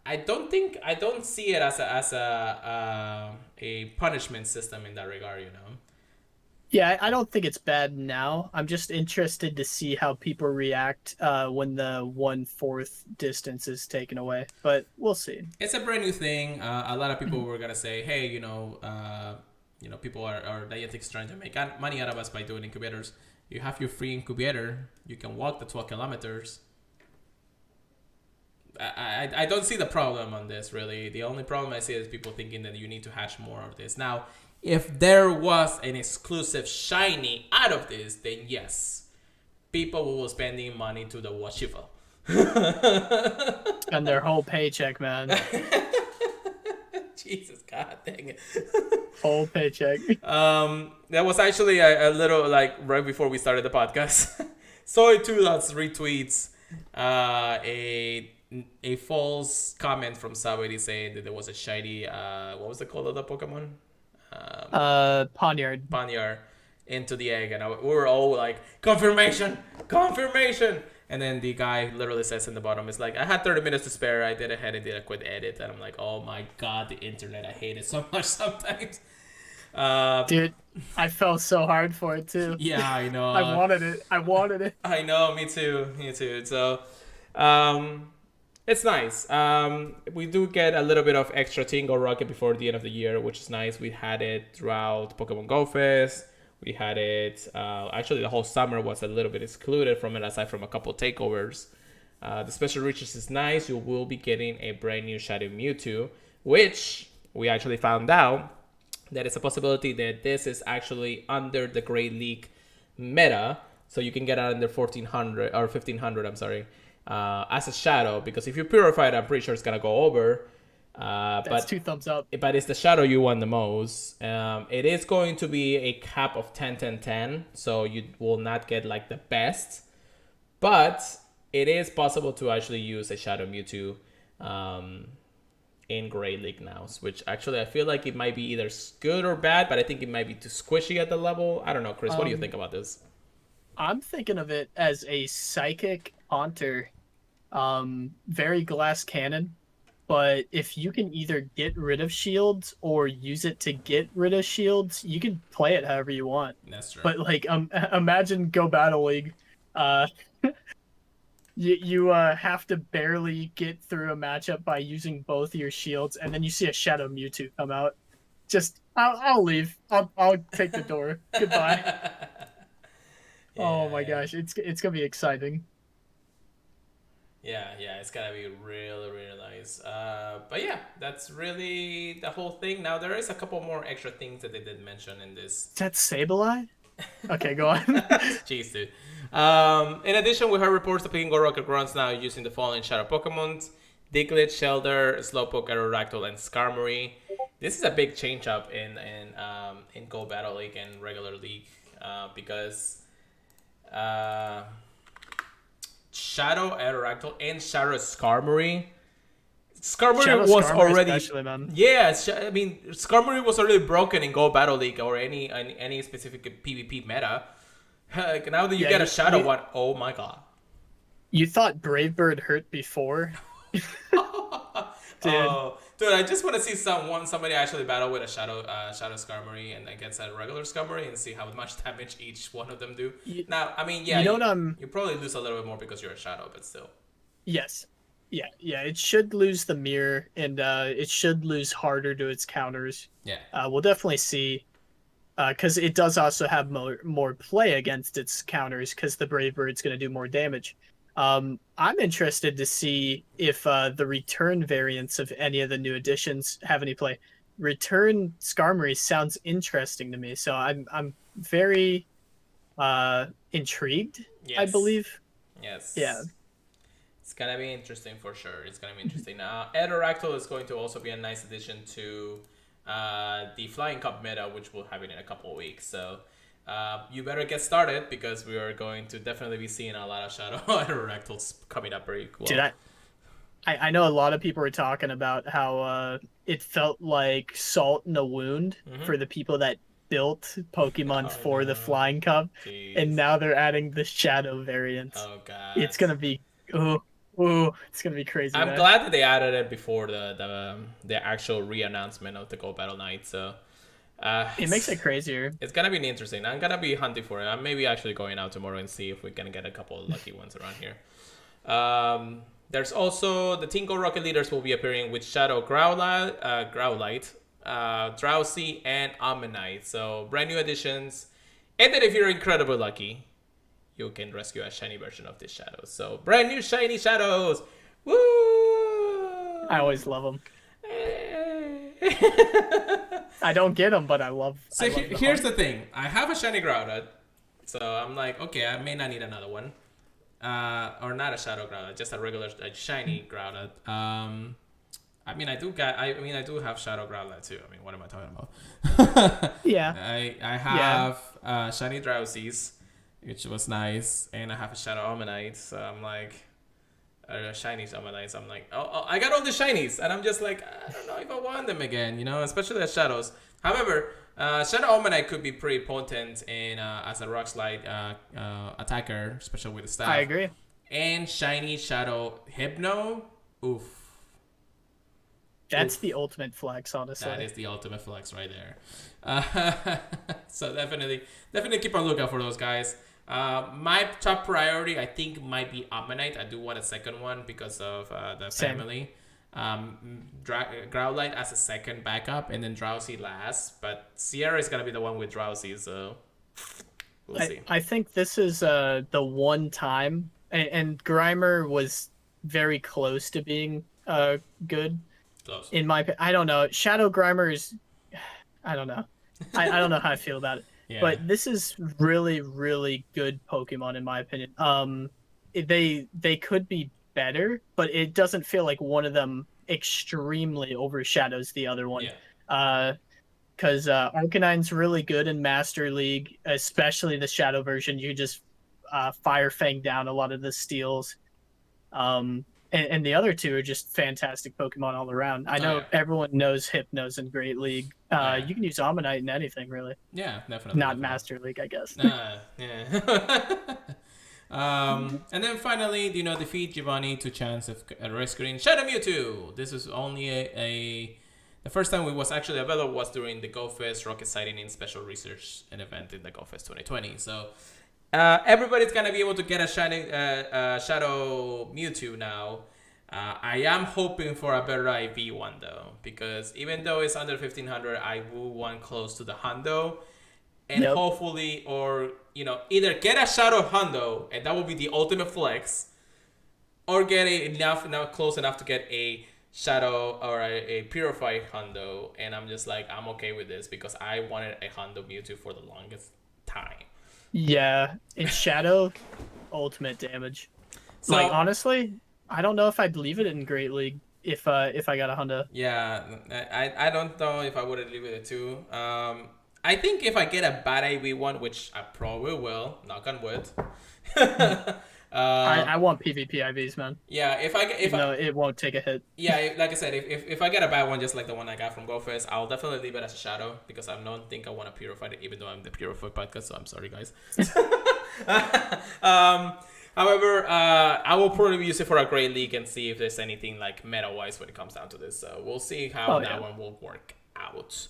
I don't see it as a punishment system in that regard, you know. Yeah, I don't think it's bad now. I'm just interested to see how people react when the 1/4 distance is taken away. But we'll see. It's a brand new thing. A lot of people were gonna say, "Hey, people are Niantic's trying to make money out of us by doing incubators. You have your free incubator. You can walk the 12 kilometers." I don't see the problem on this, really. The only problem I see is people thinking that you need to hatch more of this. Now, if there was an exclusive shiny out of this, then yes, people will be spending money to the Washiva. And their whole paycheck, man. Jesus, God dang it. Full paycheck. That was actually a little like right before we started the podcast. Soy2 Lots retweets a false comment from somebody saying that there was a shiny what was the call of the Pokemon? Poniard. Panyar into the egg, and we were all like, confirmation, confirmation. And then the guy literally says in the bottom, it's like, I had 30 minutes to spare. I did ahead and did a quick edit. And I'm like, oh my God, the internet. I hate it so much sometimes. Dude, I fell so hard for it too. Yeah, I know. I wanted it. I know, me too. Me too. So, it's nice. We do get a little bit of extra Tingle Rocket before the end of the year, which is nice. We had it throughout Pokemon Go Fest. We had it, actually the whole summer was a little bit excluded from it aside from a couple takeovers. The special riches is nice. You will be getting a brand new Shadow Mewtwo, which we actually found out that it's a possibility that this is actually under the Great League meta. So you can get it under 1400 or 1500, I'm sorry, as a Shadow, because if you purify it, I'm pretty sure it's going to go over. That's 2 thumbs up. But it's the Shadow you want the most. It is going to be a cap of 10, 10, 10. So you will not get like the best. But it is possible to actually use a Shadow Mewtwo in Great League now. Which actually I feel like it might be either good or bad. But I think it might be too squishy at the level. I don't know, Chris. What do you think about this? I'm thinking of it as a Psychic Haunter. Very glass cannon. But if you can either get rid of shields or use it to get rid of shields, you can play it however you want. That's true. But like, imagine Go Battle League. You have to barely get through a matchup by using both your shields, and then you see a Shadow Mewtwo come out. Just, I'll leave. I'll take the door. Goodbye. Yeah. Oh my gosh, it's gonna be exciting. Yeah, it's gonna be really, really nice. But yeah, that's really the whole thing. Now there is a couple more extra things that they did mention in this. Is that Sableye? Okay, go on. Jeez, dude. In addition, we heard reports that Pokemon Go Rocket runs now using the following Shadow Pokemon: Diglett, Shelder, Slowpoke, Aerodactyl, and Skarmory. This is a big change up in Go Battle League and regular league because. Shadow Aerodactyl and Shadow Skarmory. Skarmory was already, yeah. I mean, Skarmory was already broken in Go Battle League or any specific PvP meta. Like, now that you get a Shadow one, oh my God. You thought Brave Bird hurt before? Dude, I just want to see somebody actually battle with a Shadow Skarmory and against a regular Skarmory and see how much damage each one of them do. Now, I mean, yeah, you probably lose a little bit more because you're a Shadow, but still. Yes. Yeah. It should lose the mirror, and it should lose harder to its counters. Yeah. We'll definitely see, because it does also have more play against its counters, because the Brave Bird's going to do more damage. I'm interested to see if the return variants of any of the new additions have any play. Return Skarmory sounds interesting to me, so I'm very intrigued. Yes. I believe. Yes. Yeah. It's gonna be interesting for sure. It's gonna be interesting. Aerodactyl is going to also be a nice addition to the Flying Cup meta, which we'll have it in a couple of weeks. So. You better get started because we are going to definitely be seeing a lot of Shadow Aerodactyls coming up pretty cool. Dude, I know a lot of people were talking about how it felt like salt in a wound for the people that built Pokemon for the Flying Cup. Jeez. And now they're adding the Shadow variants. Oh God. It's gonna be it's gonna be crazy. I'm glad that they added it before the actual re-announcement of the Go Battle Night, so it makes it crazier. It's gonna be interesting. I'm gonna be hunting for it. I'm maybe actually going out tomorrow and see if we can get a couple of lucky ones around here. There's also the Tingle Rocket leaders will be appearing with Shadow Growlite, Drowsy, and Ammonite. So brand new additions. And then if you're incredibly lucky, you can rescue a shiny version of these shadows. So brand new shiny shadows. Woo! I always love them. I don't get them, but I love. So here's the thing: I have a shiny Groudon, so I'm like, okay, I may not need another one, or not a Shadow Groudon, just a regular shiny Groudon. I mean, I do have Shadow Growlithe too. I mean, what am I talking about? Yeah. I have Shiny Drowsies, which was nice, and I have a Shadow Omanyte. So I'm like, shinies Omanytes. I'm like, I got all the shinies, and I'm just like, I don't know if I want them again. Especially as shadows. However, Shadow Omanyte could be pretty potent in as a Rock Slide attacker, especially with the staff. I agree. And shiny Shadow Hypno. Oof. That's the ultimate flex, honestly. That is the ultimate flex right there. So definitely keep on lookout for those guys. My top priority, I think, might be Ammonite. I do want a second one because of the family. Growlithe as a second backup, and then Drowsy last. But Sierra is gonna be the one with Drowsy, so we'll see. I think this is the one time, and Grimer was very close to being good. Close. In my, I don't know. Shadow Grimer is, I don't know. I don't know how I feel about it. Yeah. But this is really, really good Pokemon in my opinion. They could be better, but it doesn't feel like one of them extremely overshadows the other one. Yeah. Because Arcanine's really good in Master League, especially the Shadow version. You just Fire Fang down a lot of the steals. And the other two are just fantastic Pokemon all around. I know everyone knows Hypnos in Great League. You can use Ammonite in anything, really. Yeah, definitely. Not Master League, I guess. Yeah. And then finally, defeat Giovanni to chance of rescuing Shadow Mewtwo. This is only the first time it was actually available was during the GoFest Rocket Sighting in Special Research and event in the GoFest 2020. So everybody's gonna be able to get a Shadow Mewtwo now. I am hoping for a better IV one though, because even though it's under 1500, I will want close to the Hundo, and hopefully, or either get a Shadow Hundo, and that will be the ultimate flex, or get close enough to get a Shadow or a Purified Hundo, and I'm just like, I'm okay with this because I wanted a Hundo Mewtwo for the longest time. Yeah, it's Shadow ultimate damage. So, honestly, I don't know if I'd leave it in Great League if I got a Honda. Yeah, I don't know if I would leave it too. I think if I get a bad IV one, which I probably will, knock on wood. I want PvP IVs, man. Yeah, it won't take a hit. Yeah, like I said, if I get a bad one, just like the one I got from GoFest, I'll definitely leave it as a Shadow because I don't think I want to purify it, even though I'm the Purified podcast. So I'm sorry, guys. However, I will probably use it for a Great League and see if there's anything like meta-wise when it comes down to this. So we'll see how that one will work out.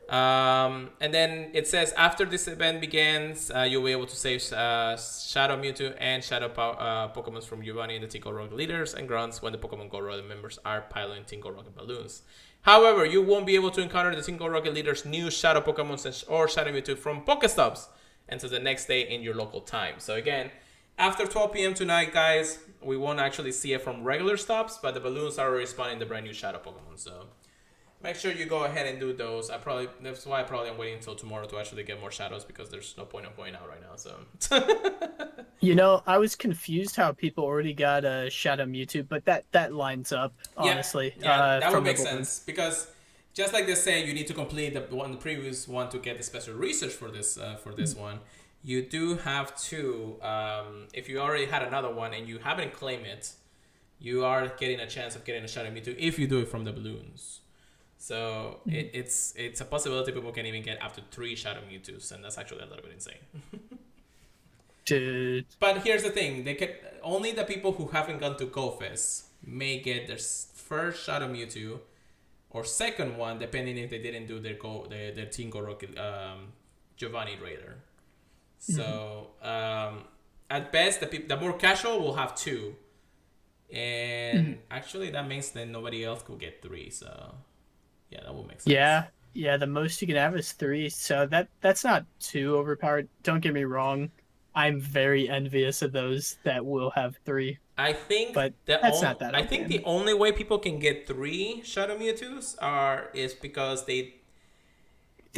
And then it says after this event begins, you'll be able to save Shadow Mewtwo and Shadow Pokemon from Giovanni and the Tingle Rocket leaders and grunts when the Pokemon Go Rocket members are piloting Tingle Rocket balloons. However, you won't be able to encounter the Tingle Rocket leaders' new Shadow Pokemon or Shadow Mewtwo from Pokestops until the next day in your local time. So again, after 12 p.m. tonight, guys, we won't actually see it from regular stops, but the balloons are already spawning the brand new Shadow Pokemon. So make sure you go ahead and do those. That's why I'm waiting until tomorrow to actually get more shadows because there's no point of going out right now. So I was confused how people already got a Shadow Mewtwo, but that lines up honestly. Yeah, that would make sense because just like they say, you need to complete the previous one to get the special research for this one. You do have to, if you already had another one and you haven't claimed it, you are getting a chance of getting a Shadow Mewtwo if you do it from the balloons. So it's a possibility people can even get up to 3 Shadow Mewtwo's, and that's actually a little bit insane. Dude. But here's the thing: only the people who haven't gone to GoFest may get their first Shadow Mewtwo or second one, depending if they didn't do their Tingle Rocket Giovanni Raider. So at best, the more casual will have 2, and actually that means that nobody else could get 3. So yeah, that will make sense. Yeah. The most you can have is 3. So that's not too overpowered. Don't get me wrong. I'm very envious of those that will have 3. I think, but that's not that. I think the only way people can get 3 Shadow Mewtwo's is because they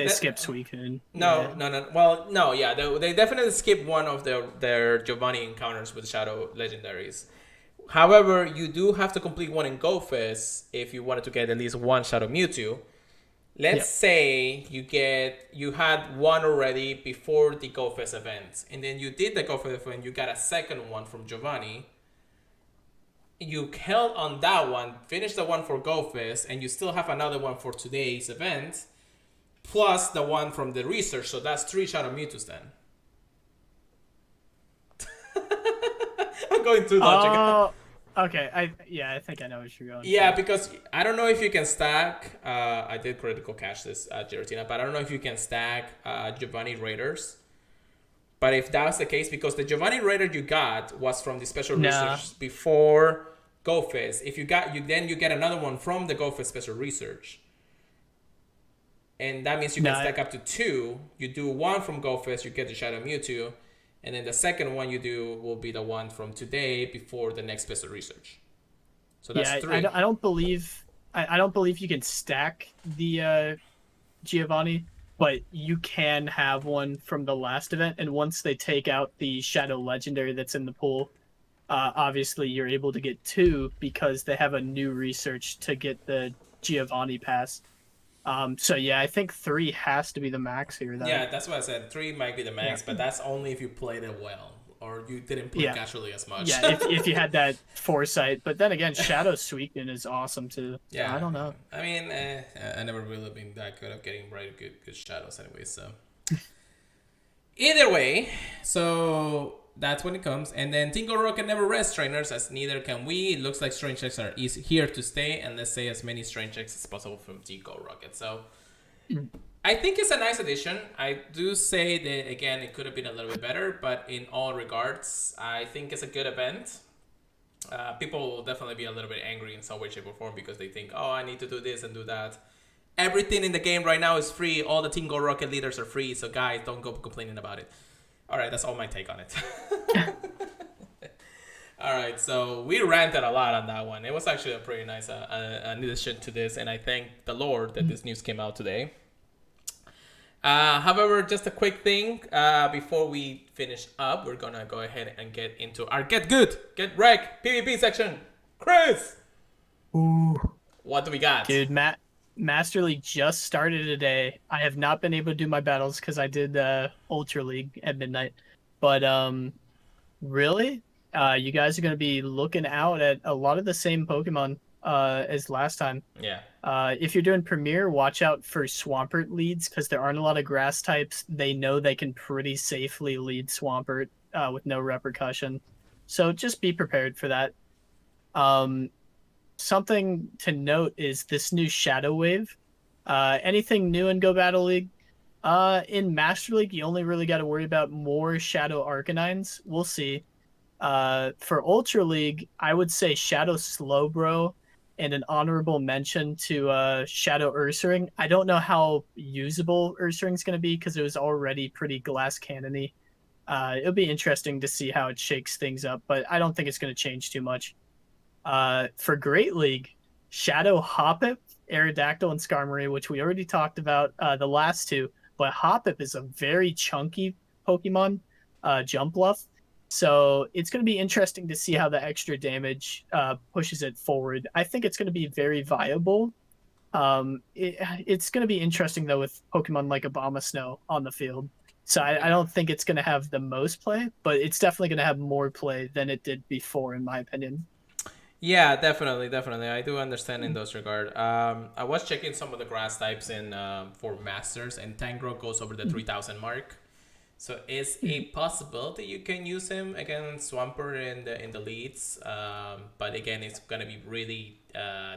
skip Suicune. No. Well, no, yeah, they definitely skip one of their Giovanni encounters with Shadow Legendaries. However, you do have to complete one in Go Fest if you wanted to get at least one Shadow Mewtwo. Let's Yep. say you had one already before the Go Fest event, and then you did the Go Fest event, you got a second one from Giovanni. You held on that one, finished the one for Go Fest, and you still have another one for today's event, plus the one from the research. So that's 3 Shadow Mewtwo's then. I'm going through logic. Oh, okay. I think I know what you're going. Yeah, for. because I don't know if you can stack. I did critical cache this Giratina, but I don't know if you can stack Giovanni Raiders. But if that's the case, because the Giovanni Raider you got was from the special research before Go Fest. If you get another one from the Go Fest special research, and that means you can stack up to 2. You do one from Go Fest, you get the Shadow Mewtwo, and then the second one you do will be the one from today before the next special research. So that's 3. I don't believe you can stack the Giovanni, but you can have one from the last event. And once they take out the Shadow Legendary that's in the pool, obviously you're able to get 2 because they have a new research to get the Giovanni pass. So yeah, I think 3 has to be the max here. Though. Yeah, that's what I said. 3 might be the max, but that's only if you played it well or you didn't play casually as much. Yeah, if you had that foresight. But then again, Shadow Suicune is awesome too. So Yeah, I don't know. I mean, I never really been that good at getting good shadows anyway. So either way, so that's when it comes. And then Tingle Rock can never rest, trainers, as neither can we. It looks like Strange Checks are here to stay, and let's say as many Strange Checks as possible from Tingle Rocket. So I think it's a nice addition. I do say that, again, it could have been a little bit better, but in all regards, I think it's a good event. People will definitely be a little bit angry in some way, shape, or form because they think, oh, I need to do this and do that. Everything in the game right now is free. All the Tingle Rocket leaders are free, so guys, don't go complaining about it. All right, that's all my take on it. All right, so we ranted a lot on that one. It was actually a pretty nice addition to this, and I thank the Lord that this news came out today. However, just a quick thing before we finish up, we're gonna go ahead and get into our Get Good, Get Wreck PvP section. Chris! Ooh. What do we got? Dude, Master League just started today. I have not been able to do my battles because I did Ultra League at midnight. But really, you guys are going to be looking out at a lot of the same Pokemon as last time. Yeah. If you're doing Premier, watch out for Swampert leads because there aren't a lot of grass types. They know they can pretty safely lead Swampert with no repercussion. So just be prepared for that. Something to note is this new Shadow Wave. Anything new in Go Battle League? In Master League, you only really got to worry about more Shadow Arcanines. We'll see. For Ultra League, I would say Shadow Slowbro and an honorable mention to Shadow Ursaring. I don't know how usable Ursaring's going to be because it was already pretty glass cannon-y. It'll be interesting to see how it shakes things up, but I don't think it's going to change too much. For Great League, Shadow Hoppip, Aerodactyl, and Skarmory, which we already talked about the last 2, but Hoppip is a very chunky Pokemon, Jump Bluff. So it's going to be interesting to see how the extra damage pushes it forward. I think it's going to be very viable. It's going to be interesting, though, with Pokemon like Abomasnow on the field. So I don't think it's going to have the most play, but it's definitely going to have more play than it did before, in my opinion. Yeah, definitely. I do understand in those regard. I was checking some of the grass types in for Masters, and Tangrowth goes over the 3,000 mark. So it's a possibility you can use him against Swampert in the leads. But again, it's going to be really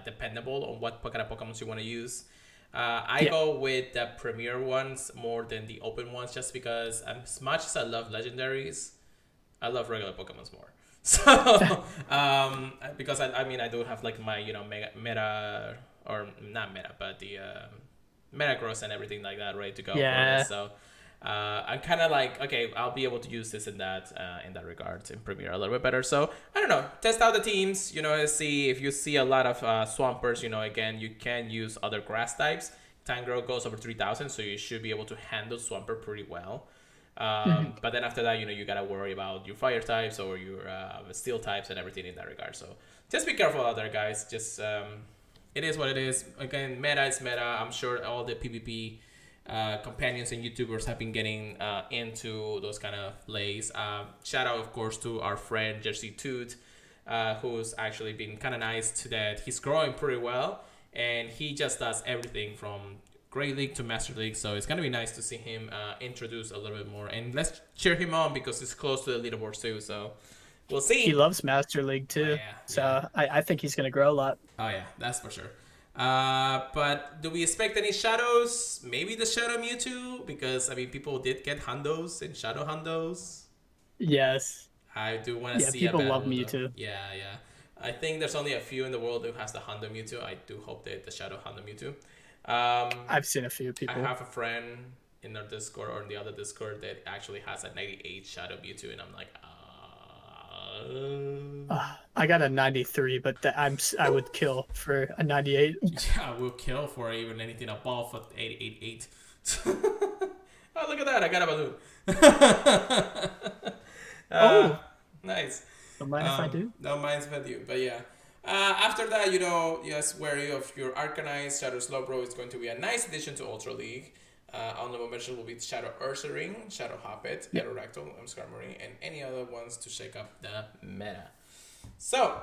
dependable on what kind of Pokemon you want to use. I go with the Premier ones more than the open ones just because as much as I love legendaries, I love regular Pokemons more. So, because I mean, I do have like my, meta, or not meta, but the Metagross and everything like that ready to go. Yeah. For this. So, I'm kind of like, okay, I'll be able to use this in that regard in Premier a little bit better. So, I don't know, test out the teams, see if you see a lot of Swampers, again, you can use other grass types. Tangrowth goes over 3,000, so you should be able to handle Swampert pretty well. Mhm. But then after that, you gotta worry about your fire types or your steel types and everything in that regard. So just be careful out there, guys. Just it is what it is. Again, meta is meta. I'm sure all the PvP companions and YouTubers have been getting into those kind of plays. Shout out, of course, to our friend Jersey Toot, who's actually been kind of nice to that. He's growing pretty well, and he just does everything from Great League to Master League. So it's gonna be nice to see him introduce a little bit more, and let's cheer him on because he's close to the leaderboards too. So we'll see. He loves Master League Oh too, yeah, yeah. so I think he's gonna grow a lot. Oh yeah, that's for sure. But do we expect any shadows? Maybe the Shadow Mewtwo, because I mean people did get Hundos and Shadow Hundos. Yes. I do want to Yeah, see a people love battle though. Mewtwo. Yeah, yeah. I think there's only a few in the world who has the Hondo Mewtwo. I do hope that the Shadow Hondo Mewtwo. I've seen a few I people. have a friend in our Discord or in the other Discord that actually has a 98 Shadow Mewtwo, and I'm like, I got a 93, but I would kill for a 98. yeah, I will kill for even anything above 88. Oh, look at that! I got a balloon. Oh, Nice. don't mind if I do. No, mine's with you, but yeah. After that, just wary of your Arcanine. Shadow Slowbro is going to be a nice addition to Ultra League. Honorable mention will be Shadow Ursaring, Shadow Hoppet, Yep. Aerodactyl, Skarmory, and any other ones to shake up the meta. So,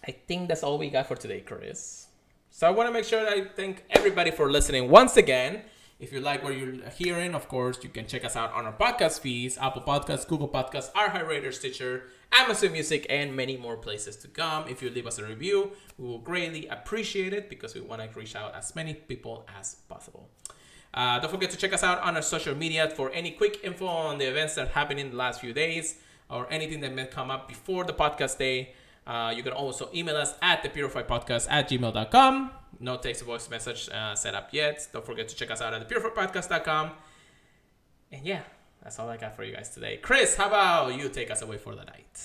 I think that's all we got for today, Chris. So I want to make sure that I thank everybody for listening once again. If you like what you're hearing, of course, you can check us out on our podcast feeds, Apple Podcasts, Google Podcasts, our iHeartRadio, Stitcher, Amazon Music, and many more places to come. If you leave us a review, we will greatly appreciate it because we want to reach out as many people as possible. Don't forget to check us out on our social media for any quick info on the events that happened in the last few days or anything that may come up before the podcast day. You can also email us at thepurifiedpodcast@gmail.com. No text to voice message set up yet. Don't forget to check us out at thepurifiedpodcast.com. And yeah, that's all I got for you guys today. Chris, how about you take us away for the night?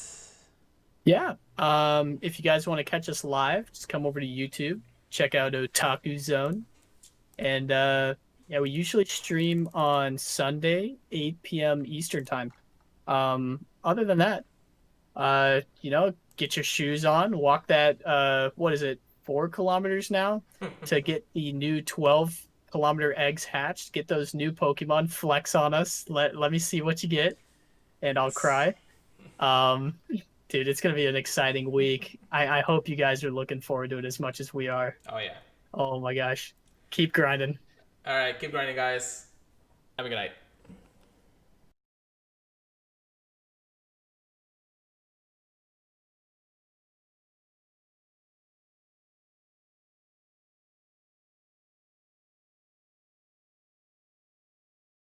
Yeah. If you guys want to catch us live, just come over to YouTube, check out Otakuzone, and yeah, we usually stream on Sunday, 8 p.m. Eastern time. Other than that, get your shoes on, walk that what is it, 4 kilometers now to get the new 12-kilometer eggs hatched. Get those new Pokemon, flex on us. Let me see what you get, and I'll cry. Dude, it's gonna be an exciting week. I hope you guys are looking forward to it as much as we are. Oh, yeah. Oh my gosh, keep grinding. All right, keep grinding, guys. Have a good night.